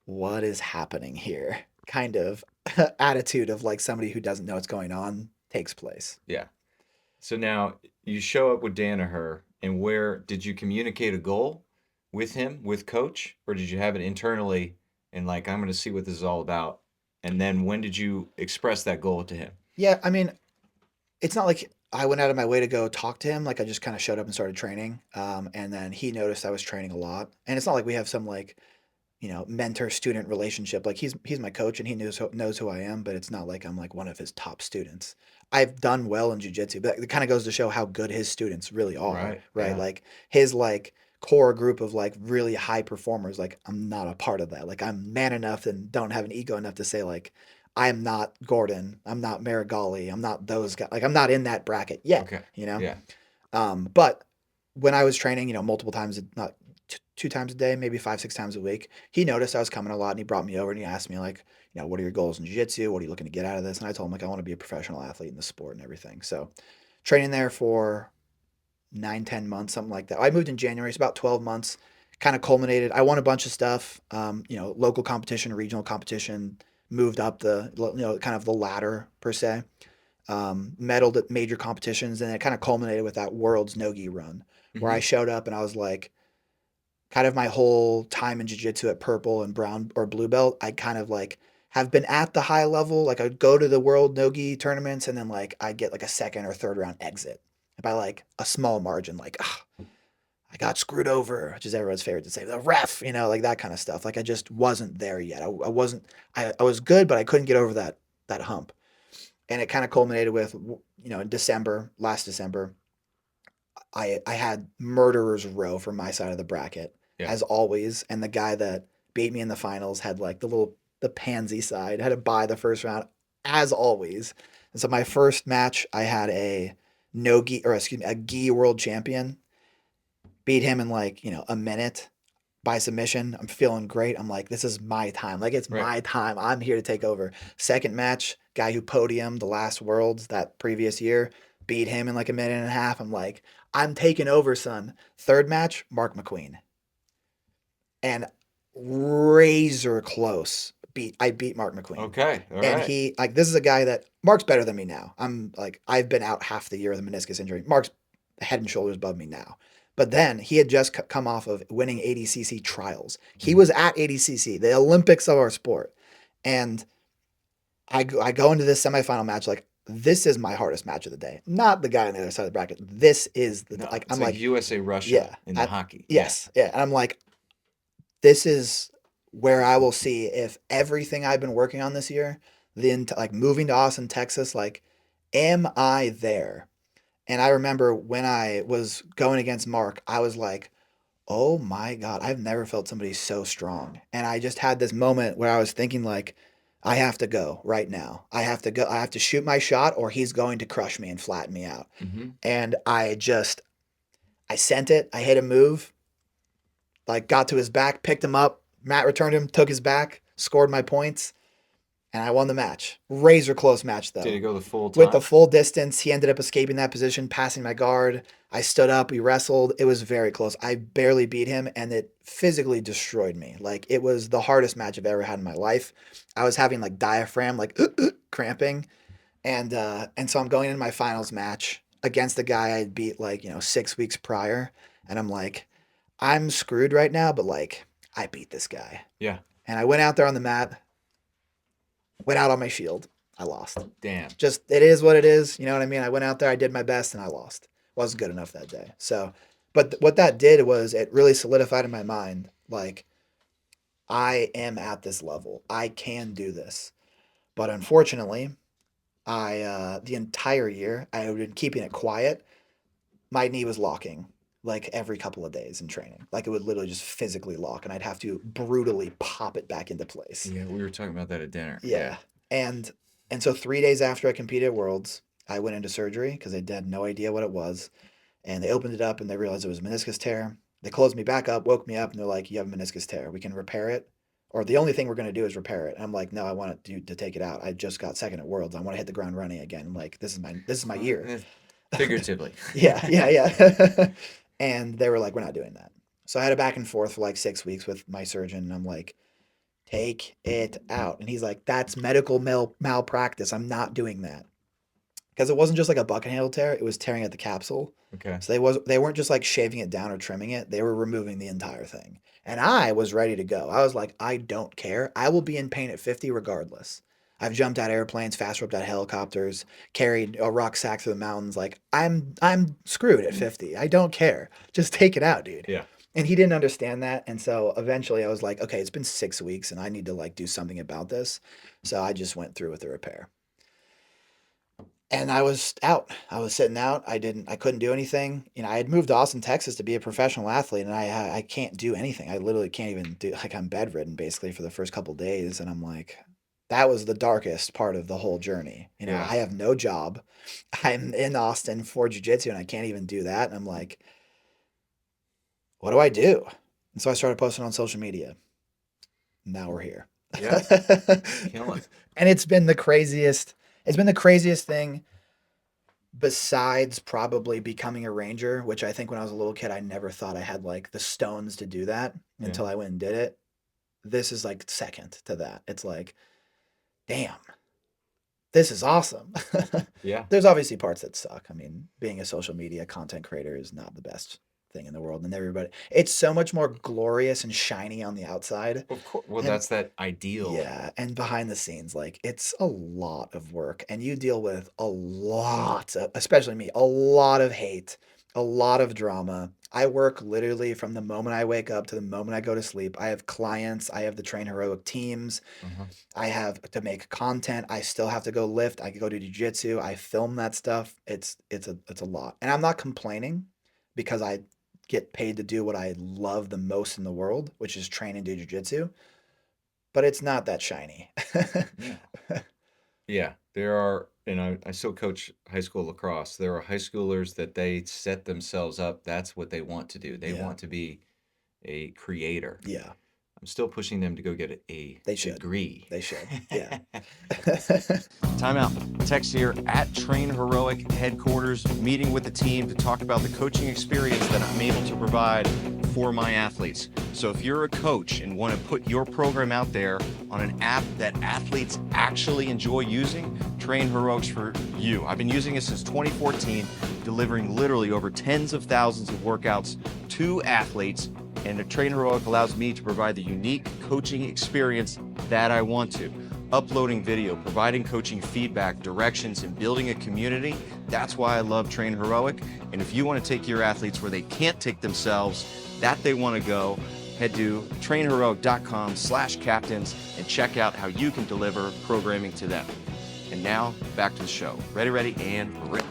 what is happening here kind of attitude of like somebody who doesn't know what's going on takes place. Yeah. So now you show up with Danaher, and where did you communicate a goal with him, with coach, or did you have it internally and like, I'm going to see what this is all about? And then when did you express that goal to him? Yeah, I mean, it's not like I went out of my way to go talk to him. Like I just kind of showed up and started training. And then he noticed I was training a lot. And it's not like we have some like mentor student relationship. Like he's my coach and he knows who I am, but it's not like I'm like one of his top students. I've done well in jiu-jitsu, but it kind of goes to show how good his students really are, Right. right? Yeah. Like his like core group of like really high performers, like I'm not a part of that. Like I'm man enough and don't have an ego enough to say like I'm not Gordon, I'm not Marigali, I'm not those guys. Like I'm not in that bracket yet, Okay. you know? Yeah. But when I was training, multiple times, not two times a day, maybe 5, 6 times a week, he noticed I was coming a lot and he brought me over and he asked me like, what are your goals in jiu-jitsu? What are you looking to get out of this? And I told him like I want to be a professional athlete in the sport and everything. So training there for 9, 10 months, something like that. I moved in January. It's about 12 months. Kind of culminated. I won a bunch of stuff. Local competition, regional competition. Moved up the kind of the ladder per se. Medaled at major competitions, and it kind of culminated with that World's Nogi run, where I Mm-hmm. showed up and I was like, kind of my whole time in jiu-jitsu at purple and brown or blue belt, I kind of like have been at the high level. Like I'd go to the World Nogi tournaments, and then like I get like a second or third round exit by like a small margin. Like, I got screwed over, which is everyone's favorite to say, the ref, like that kind of stuff. Like I just wasn't there yet. I wasn't. I was good, but I couldn't get over that hump. And it kind of culminated with, in December, last December, I had murderers row for my side of the bracket, Yeah. as always. And the guy that beat me in the finals had like the pansy side, had to buy the first round, as always. And so my first match, I had a no gi, or excuse me, a gi world champion, beat him in like, a minute by submission. I'm feeling great. I'm like, this is my time. Like, it's Right. my time. I'm here to take over. Second match, guy who podiumed the last Worlds that previous year, beat him in like a minute and a half. I'm like, I'm taking over, son. Third match, Mark McQueen. And razor close. I beat Mark McQueen. Okay. All And right. this is a guy that Mark's better than me now. I'm like, I've been out half the year with a meniscus injury. Mark's head and shoulders above me now. But then he had just come off of winning ADCC trials. He Mm-hmm. was at ADCC, the Olympics of our sport. And I go into this semifinal match like, this is my hardest match of the day. Not the guy on the other side of the bracket. This is No, like, it's I'm like like, USA Russia yeah, in the hockey. Yeah. yes, yeah. And I'm like, this is where I will see if everything I've been working on this year, like moving to Austin, Texas, like, am I there? And I remember when I was going against Mark, I was like, oh my God, I've never felt somebody so strong. And I just had this moment where I was thinking, like, I have to go right now. I have to go. I have to shoot my shot, or he's going to crush me and flatten me out. Mm-hmm. And I sent it. I hit a move, like got to his back, picked him up. Matt returned him, took his back, scored my points, and I won the match. Razor close match Did though. it go the full With the time? full distance, he ended up escaping that position, passing my guard. I stood up, we wrestled. It was very close. I barely beat him, and it physically destroyed me. Like, it was the hardest match I've ever had in my life. I was having like diaphragm, like cramping, and so I'm going into my finals match against the guy I beat like 6 weeks prior, and I'm like, I'm screwed right now, but like I beat this guy, Yeah. and I went out there on the mat, went out on my shield. I lost. Damn. Just, it is what it is. You know what I mean? I went out there, I did my best, and I lost. Wasn't good enough that day. So, but what that did was it really solidified in my mind, like, I am at this level. I can do this. But unfortunately, the entire year I had been keeping it quiet. My knee was locking like every couple of days in training. Like, it would literally just physically lock, and I'd have to brutally pop it back into place. Yeah, we were talking about that at dinner. Yeah. Yeah. And so 3 days after I competed at Worlds, I went into surgery because they had no idea what it was. And they opened it up and they realized it was a meniscus tear. They closed me back up, woke me up, and they're like, you have a meniscus tear. We can repair it. Or the only thing we're going to do is repair it. And I'm like, no, I want to take it out. I just got second at Worlds. I want to hit the ground running again. I'm like, this is my year. Figuratively. Yeah, yeah, yeah. And they were like, we're not doing that. So I had a back and forth for like 6 weeks with my surgeon. And I'm like, take it out. And he's like, that's medical malpractice. I'm not doing that. Because it wasn't just like a bucket handle tear, it was tearing at the capsule. Okay. So they weren't just like shaving it down or trimming it, they were removing the entire thing. And I was ready to go. I was like, I don't care. I will be in pain at 50 regardless. I've jumped out of airplanes, fast roped out of helicopters, carried a rucksack through the mountains. Like, I'm screwed at 50. I don't care. Just take it out, dude. Yeah. And he didn't understand that. And so eventually I was like, okay, it's been 6 weeks and I need to like do something about this. So I just went through with the repair. And I was out. I was sitting out. I couldn't do anything. I had moved to Austin, Texas to be a professional athlete, and I can't do anything. I literally can't even do, like, I'm bedridden basically for the first couple days. And I'm like, that was the darkest part of the whole journey. Yeah. I have no job. I'm in Austin for jiu-jitsu and I can't even do that. And I'm like, what do I do? And so I started posting on social media. Now we're here. Yeah. Killing it. And it's been the craziest thing besides probably becoming a ranger, which I think when I was a little kid, I never thought I had like the stones to do that Yeah. until I went and did it. This is like second to that. It's like, damn, this is awesome. Yeah. There's obviously parts that suck. I mean, being a social media content creator is not the best thing in the world, and everybody, it's so much more glorious and shiny on the outside. Of course. Well, And that's that ideal. yeah, and behind the scenes, like it's a lot of work, and you deal with a lot of, especially me, a lot of hate, a lot of drama. I work literally from the moment I wake up to the moment I go to sleep. I have clients, I have the Train Heroic teams, Uh-huh. I have to make content. I still have to go lift. I go to jujitsu. I film that stuff. It's a lot, and I'm not complaining because I get paid to do what I love the most in the world, which is train and do jujitsu. But it's not that shiny. No. Yeah, there are, and I still coach high school lacrosse. There are high schoolers that they set themselves up. That's what they want to do. They Yeah, want to be a creator. yeah. I'm still pushing them to go get a They should. degree. They should. Yeah. Time out. Text here at Train Heroic headquarters, meeting with the team to talk about the coaching experience that I'm able to provide for my athletes. So if you're a coach and want to put your program out there on an app that athletes actually enjoy using, Train Heroics for you. I've been using it since 2014, delivering literally over tens of thousands of workouts to athletes, and the Train Heroic allows me to provide the unique coaching experience that I want to. Uploading video, providing coaching feedback, directions, and building a community. That's why I love Train Heroic. And if you want to take your athletes where they can't take themselves, that they want to go, head to trainheroic.com/captains and check out how you can deliver programming to them. And now back to the show. Ready, and rip.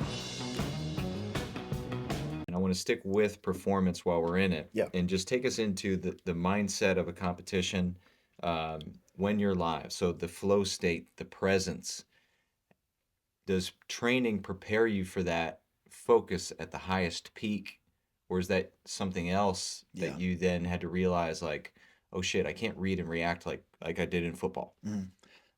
And I want to stick with performance while we're in it, Yeah. and just take us into the mindset of a competition when you're live. So the flow state, the presence. Does training prepare you for that focus at the highest peak, or is that something else that Yeah. you then had to realize, like, oh shit, I can't read and react like I did in football? Mhm.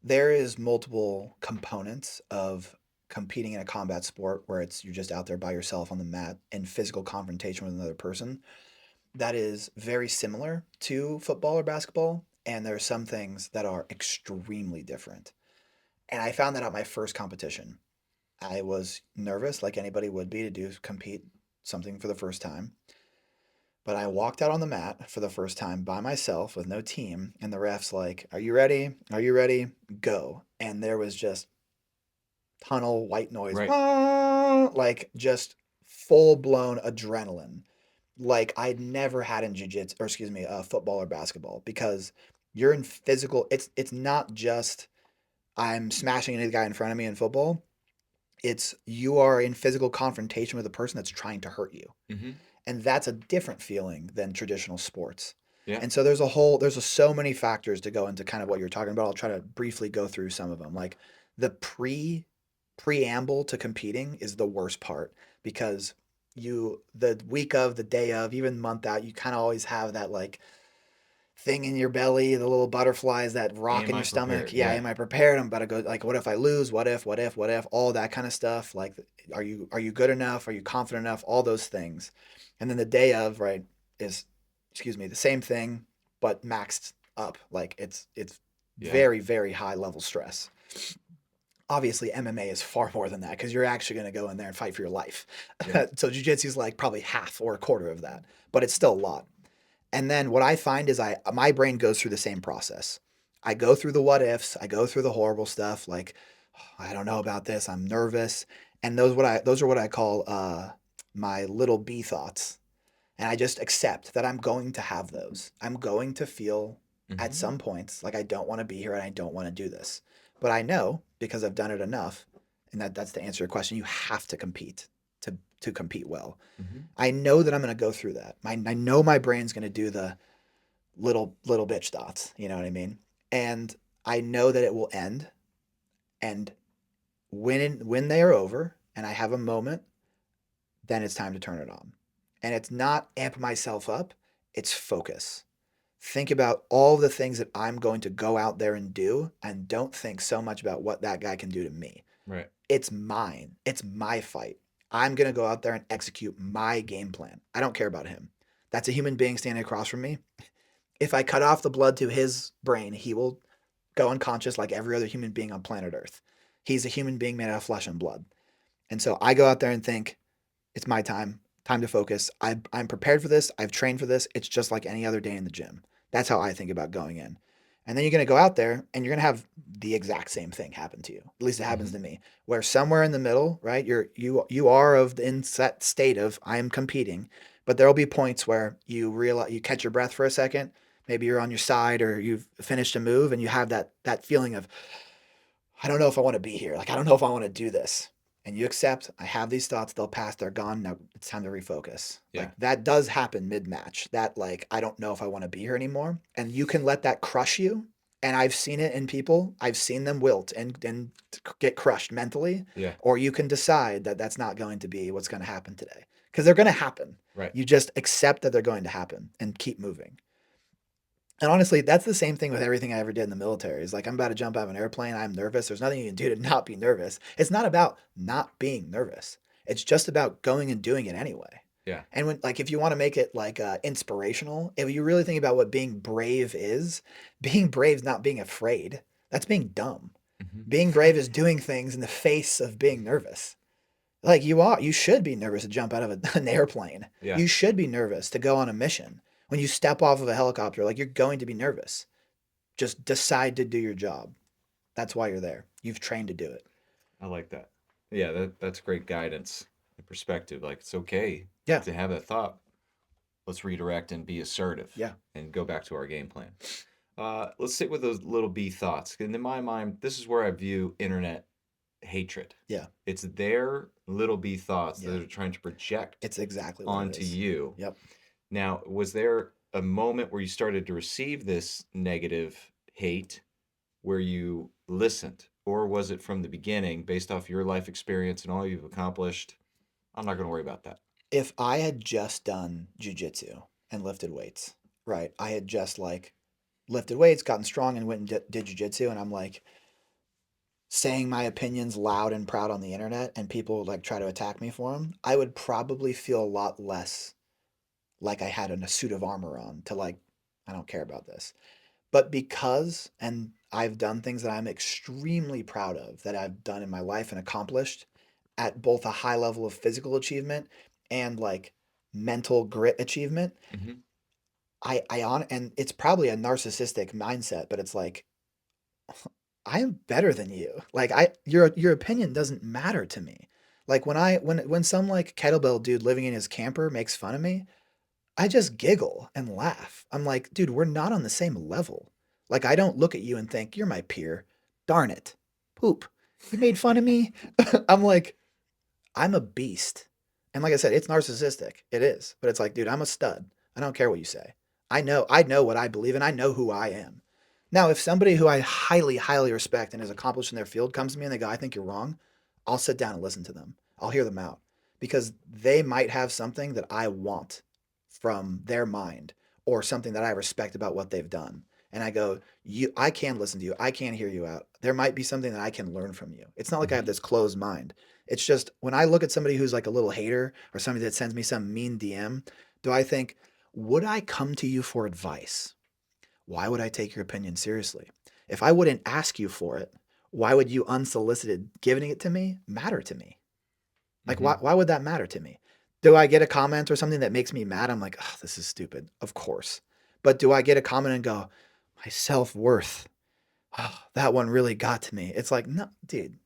There is multiple components of competing in a combat sport where it's you're just out there by yourself on the mat in physical confrontation with another person. That is very similar to football or basketball, and there are some things that are extremely different. And I found that out my first competition. I was nervous, like anybody would be, to do compete something for the first time. But I walked out on the mat for the first time by myself with no team, and the ref's like, "Are you ready? Are you ready? Go!" And there was just tunnel white noise, Right. "Ah," like just full blown adrenaline, like I'd never had in jujitsu, or excuse me, football or basketball, because you're in physical. It's not just I'm smashing into the guy in front of me in football. It's you are in physical confrontation with a person that's trying to hurt you. Mm-hmm. And that's a different feeling than traditional sports. Yeah. And so so many factors to go into kind of what you're talking about. I'll try to briefly go through some of them. Like the preamble to competing is the worst part because the week of, the day of, even month out, you kind of always have that like thing in your belly, the little butterflies that rock Am in I your stomach. prepared? Yeah, Yeah. am I prepared? I'm about to go. Like, what if I lose? What if? All that kind of stuff. Like, are you good enough? Are you confident enough? All those things. And then the day of, right, is, excuse me, the same thing, but maxed up. Like it's Yeah. very, very high level stress. Obviously, MMA is far more than that because you're actually going to go in there and fight for your life. Yeah. So jujitsu is like probably half or a quarter of that, but it's still a lot. And then what I find is my brain goes through the same process. I go through the what ifs, I go through the horrible stuff like, "Oh, I don't know about this, I'm nervous." And those are what I call my little B thoughts. And I just accept that I'm going to have those. I'm going to feel at Mm-hmm. some points like I don't want to be here and I don't want to do this. But I know because I've done it enough, and that's to answer your question, you have to compete to compete well. Mm-hmm. I know that I'm going to go through that. I know my brain's going to do the little bitch dots. You know what I mean? And I know that it will end. And when they are over, and I have a moment, then it's time to turn it on. And it's not amp myself up. It's focus. think about all the things that I'm going to go out there and do, and don't think so much about what that guy can do to me. Right. It's mine. It's my fight. I'm going to go out there and execute my game plan. I don't care about him. That's a human being standing across from me. If I cut off the blood to his brain, he will go unconscious like every other human being on planet Earth. He's a human being made out of flesh and blood. And so I go out there and think, it's my time, time to focus. I'm prepared for this. I've trained for this. It's just like any other day in the gym. That's how I think about going in. And then you're going to go out there and you're going to have the exact same thing happen to you. At least it happens Mm-hmm. to me. Where somewhere in the middle, right? You are of the in that state of I am competing, but there'll be points where you realize you catch your breath for a second. Maybe you're on your side or you've finished a move and you have that feeling of I don't know if I want to be here. Like I don't know if I want to do this. And you accept I have these thoughts, they'll pass, they're gone. Now it's time to refocus. Yeah. Like that does happen mid-match. That like I don't know if I want to be here anymore. And you can let that crush you. And I've seen it in people. I've seen them wilt and get crushed mentally. Yeah. Or you can decide that that's not going to be what's going to happen today. Because they're going to happen. Right. You just accept that they're going to happen and keep moving. And honestly, that's the same thing with everything I ever did in the military. Is like I'm about to jump out of an airplane. I'm nervous. There's nothing you can do to not be nervous. It's not about not being nervous. It's just about going and doing it anyway. Yeah. And when like if you want to make it like inspirational, if you really think about what being brave is not being afraid. That's being dumb. Mm-hmm. Being brave is doing things in the face of being nervous. Like you should be nervous to jump out of an airplane. Yeah. You should be nervous to go on a mission. When you step off of a helicopter, like you're going to be nervous. Just decide to do your job. That's why you're there. You've trained to do it. I like that. Yeah, that's great guidance and perspective. Like it's okay Yeah. to have that thought. Let's redirect and be assertive. Yeah. And go back to our game plan. Let's sit with those little B thoughts. And in my mind, this is where I view internet hatred. Yeah. It's their little B thoughts Yeah. that are trying to project It's exactly what it onto is. you. Yep. Now, was there a moment where you started to receive this negative hate where you listened? Or was it from the beginning, based off your life experience and all you've accomplished? I'm not going to worry about that. If I had just done jujitsu and lifted weights, right? I had just like lifted weights, gotten strong, and went and did jujitsu, and I'm like saying my opinions loud and proud on the internet, and people like try to attack me for them. I would probably feel a lot less like I had a suit of armor on to like, I don't care about this. But because, and I've done things that I'm extremely proud of that I've done in my life and accomplished at both a high level of physical achievement and like mental grit achievement. Mm-hmm. And it's probably a narcissistic mindset, but it's like, I am better than you. Like your opinion doesn't matter to me. Like when some like kettlebell dude living in his camper makes fun of me, I just giggle and laugh. I'm like, dude, we're not on the same level. Like, I don't look at you and think, you're my peer. Darn it. Poop. You made fun of me? I'm like, I'm a beast. And like I said, it's narcissistic. It is. But it's like, dude, I'm a stud. I don't care what you say. I know what I believe and I know who I am. Now, if somebody who I highly, highly respect and is accomplished in their field comes to me and they go, I think you're wrong, I'll sit down and listen to them. I'll hear them out because they might have something that I want from their mind or something that I respect about what they've done. And I go, I can listen to you. I can hear you out. There might be something that I can learn from you. It's not like I have Mm-hmm. this closed mind. It's just when I look at somebody who's like a little hater or somebody that sends me some mean DM, do I think, would I come to you for advice? Why would I take your opinion seriously? If I wouldn't ask you for it, why would you unsolicited giving it to me matter to me? Like, Mm-hmm. why would that matter to me? Do I get a comment or something that makes me mad? I'm like, oh, this is stupid. Of course. But do I get a comment and go, my self worth? Oh, that one really got to me. It's like, no, dude,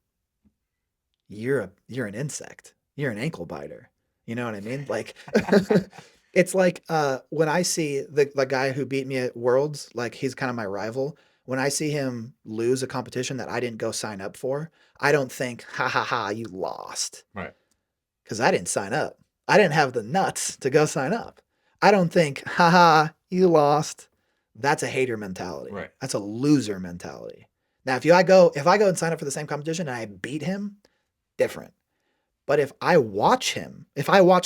you're an insect. You're an ankle biter. You know what I mean? Like, it's like when I see the guy who beat me at Worlds, like he's kind of my rival. When I see him lose a competition that I didn't go sign up for, I don't think, ha ha ha, you lost Right. because I didn't sign up. I didn't have the nuts to go sign up. I don't think, haha, you lost. That's a hater mentality. Right. That's a loser mentality. Now, if I go and sign up for the same competition and I beat him, different. But if I watch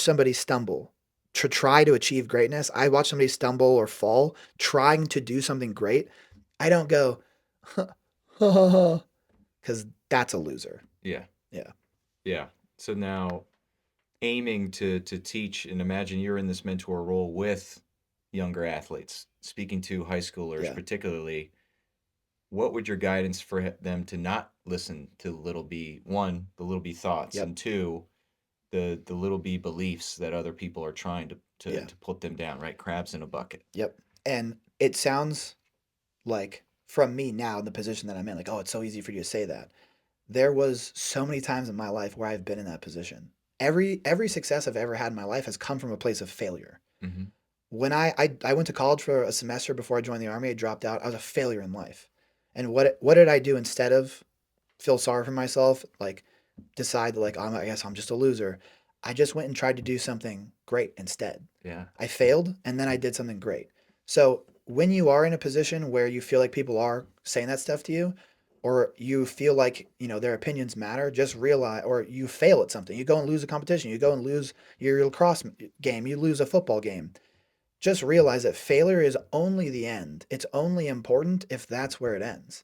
somebody stumble to try to achieve greatness, I watch somebody stumble or fall trying to do something great, I don't go, because that's a loser. Yeah. Yeah. Yeah. So now aiming to teach, and imagine you're in this mentor role with younger athletes, speaking to high schoolers Yeah. particularly, what would your guidance for them to not listen to little b one, the little b thoughts, Yep. and two, the little b beliefs that other people are trying to Yeah. put them down, right? Crabs in a bucket. Yep. And it sounds like from me now in the position that I'm in, like, oh, it's so easy for you to say that. There was so many times in my life where I've been in that position. Every success I've ever had in my life has come from a place of failure. Mm-hmm. When I went to college for a semester before I joined the army, I dropped out. I was a failure in life. And what did I do instead of feel sorry for myself, like decide like I guess I'm just a loser? I just went and tried to do something great instead. Yeah. I failed and then I did something great. So when you are in a position where you feel like people are saying that stuff to you, or you feel like their opinions matter, just realize, or you fail at something, you go and lose a competition, you go and lose your lacrosse game, you lose a football game, just realize that failure is only the end. It's only important if that's where it ends.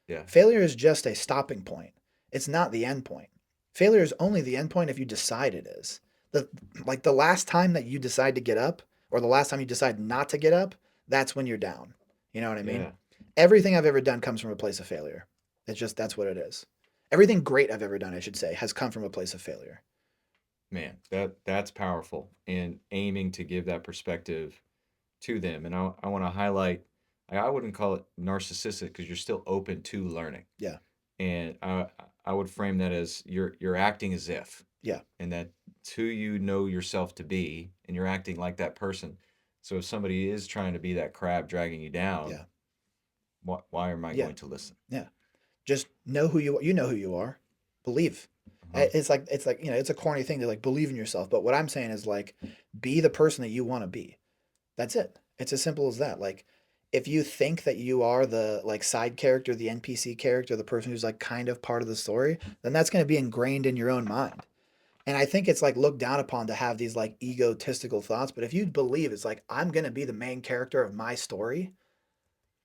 Yeah. Failure is just a stopping point. It's not the end point. Failure is only the end point if you decide it is. The like the last time that you decide to get up, or the last time you decide not to get up, that's when you're down. You know what I mean? Yeah. Everything I've ever done comes from a place of failure. It's just that's what it is. Everything great I've ever done, I should say, has come from a place of failure. Man, that's powerful, and aiming to give that perspective to them. And I want to highlight, I wouldn't call it narcissistic because you're still open to learning. Yeah. And I would frame that as you're acting as if, Yeah. and that's who you know yourself to be, and you're acting like that person. So if somebody is trying to be that crab dragging you down, Yeah. why am I Yeah. going to listen? Yeah. Just know who you know who you are. Believe. Uh-huh. It's like it's a corny thing to like believe in yourself, but what I'm saying is like be the person that you want to be. That's it. It's as simple as that. Like if you think that you are the like side character, the NPC character, the person who's like kind of part of the story, then that's going to be ingrained in your own mind. And I think it's like looked down upon to have these like egotistical thoughts, but if you believe it's like I'm going to be the main character of my story,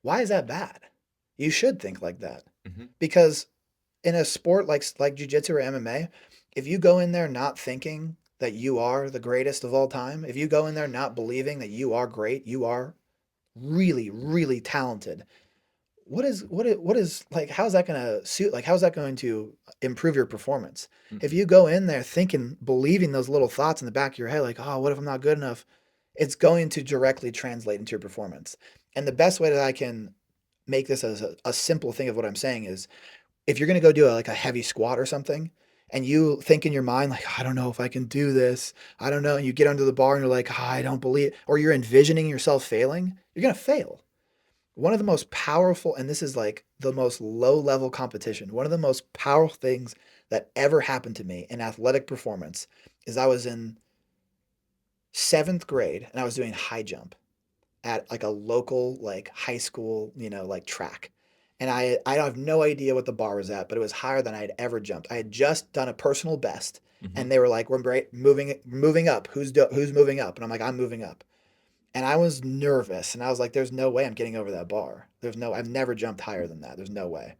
why is that bad? You should think like that. Hmm. Because in a sport like jiu-jitsu or MMA, if you go in there not thinking that you are the greatest of all time, if you go in there not believing that you are great, you are really really talented. What is like how's that going to suit like how's that going to improve your performance? If Mm-mm. you go in there thinking believing those little thoughts in the back of your head like, "Oh, what if I'm not good enough?" It's going to directly translate into your performance. And the best way that I can make this as a simple thing of what I'm saying is if you're going to go do like a heavy squat or something and you think in your mind like I don't know if I can do this, I don't know, and you get under the bar and you're like I don't believe, or you're envisioning yourself failing, you're going to fail. One of the most powerful, and this is like the most low level competition, one of the most powerful things that ever happened to me in athletic performance is I was in 7th grade and I was doing high jump at like a local like high school, like track. And I have no idea what the bar was at, but it was higher than I had ever jumped. I had just done a personal best, Hmm. and they were like, "We're moving up. Who's moving up?" And I'm like, "I'm moving up." And I was nervous, and I was like, "There's no way I'm getting over that bar. I've never jumped higher than that. There's no way."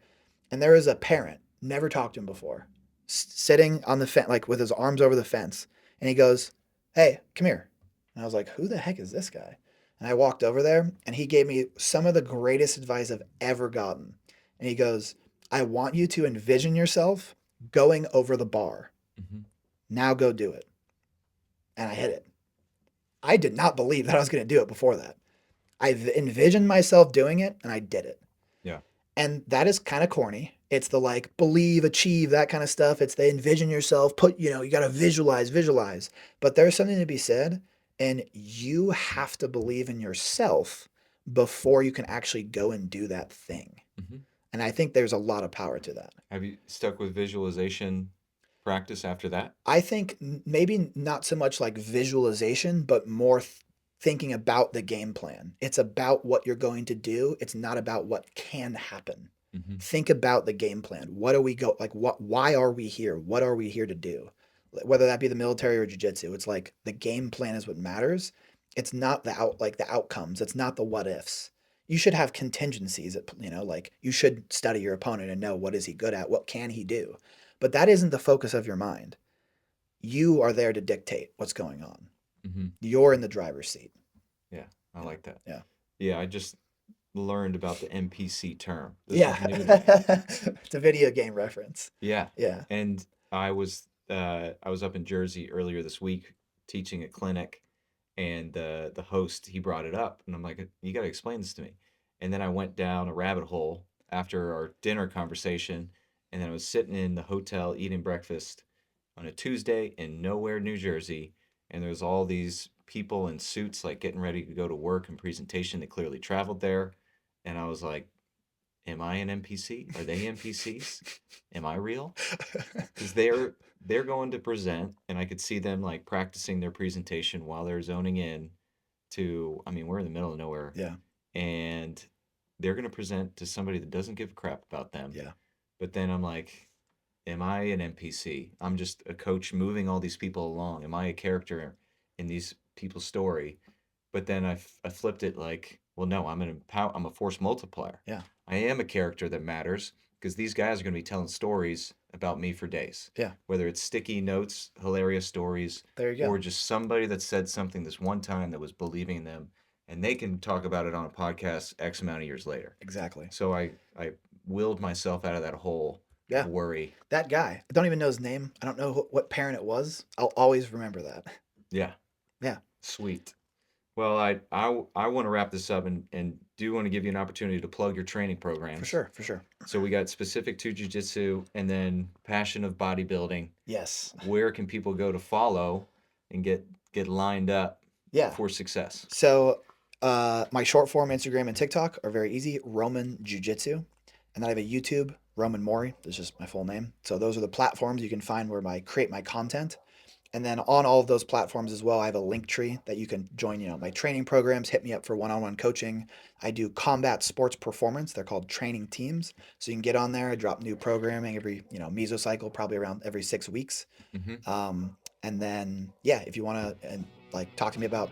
And there was a parent, never talked to him before, sitting on the fence, like with his arms over the fence. And he goes, "Hey, come here." And I was like, "Who the heck is this guy?" And I walked over there and he gave me some of the greatest advice I've ever gotten. And he goes, "I want you to envision yourself going over the bar. Hmm. Now go do it." And I hit it. I did not believe that I was going to do it before that. I envisioned myself doing it and I did it. Yeah. And that is kind of corny. It's the like believe, achieve, that kind of stuff. It's the envision yourself, you got to visualize. But there's something to be said, and you have to believe in yourself before you can actually go and do that thing. Hmm. And I think there's a lot of power to that. Have you stuck with visualization practice after that? I think maybe not so much like visualization, but more thinking about the game plan. It's about what you're going to do. It's not about what can happen. Hmm. Think about the game plan. What are we go like what why are we here? What are we here to do? whether that be the military or jiu-jitsu. It's like the game plan is what matters. It's not the outcomes. It's not the what ifs. You should have contingencies. Like you should study your opponent and know what is he good at, what can he do. But that isn't the focus of your mind. You are there to dictate what's going on. Mm-hmm. You're in the driver's seat. Yeah, I Yeah. like that. Yeah. Yeah, I just learned about the NPC term. This Yeah. is new to me. It's a video game reference. Yeah. Yeah. And I was up in Jersey earlier this week teaching a clinic, and the host, he brought it up, and I'm like, you got to explain this to me. And then I went down a rabbit hole after our dinner conversation, and then I was sitting in the hotel eating breakfast on a Tuesday in nowhere, New Jersey, and there's all these people in suits like getting ready to go to work and presentation. They clearly traveled there, and I was like, am I an NPC? Are they NPCs? Am I real? Because they're going to present, and I could see them like practicing their presentation while they're zoning in to. I mean, we're in the middle of nowhere, Yeah. and they're going to present to somebody that doesn't give a crap about them. Yeah. But then I'm like, am I an NPC? I'm just a coach moving all these people along. Am I a character in these people's story? But then I flipped it like, well, no, I'm a force multiplier. Yeah. I am a character that matters because these guys are going to be telling stories about me for days. Yeah. Whether it's sticky notes, hilarious stories, There you go. or just somebody that said something this one time that was believing them, and they can talk about it on a podcast X amount of years later. Exactly. So I willed myself out of that hole Yeah. of worry. That guy. I don't even know his name. I don't know what parent it was. I'll always remember that. Yeah. Yeah. Sweet. Well, I want to wrap this up and do want to give you an opportunity to plug your training programs. For sure. For sure. So we got specific to jiu-jitsu and then passion of bodybuilding. Yes. Where can people go to follow and get lined up Yeah. for success? So my short form Instagram and TikTok are very easy. Roman Jiu-Jitsu. And then I have a YouTube, Roman Mori. That's just my full name. So those are the platforms you can find where I create my content. And then on all of those platforms as well, I have a link tree that you can join, my training programs, hit me up for one-on-one coaching. I do combat sports performance. They're called training teams. So you can get on there. I drop new programming every, mesocycle, probably around every 6 weeks. Mm-hmm. And then, yeah, if you want to talk to me about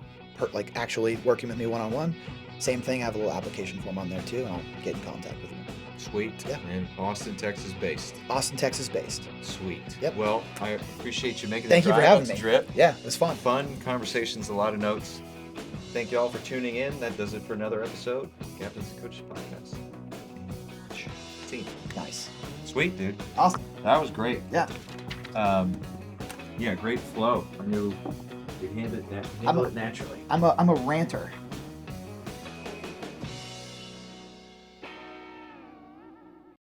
actually working with me one-on-one, same thing. I have a little application form on there too, and I'll get in contact with you. Sweet. Yeah. And Austin, Texas based. Austin, Texas based. Sweet. Yep. Well, I appreciate you making Thank you for having me. Drip. Yeah, it was fun. Fun conversations, a lot of notes. Thank you all for tuning in. That does it for another episode of Captains and Coaches Podcast. Team. Nice. Sweet, dude. Awesome. That was great. Yeah. Yeah, great flow. I knew you handled it naturally. I'm a ranter.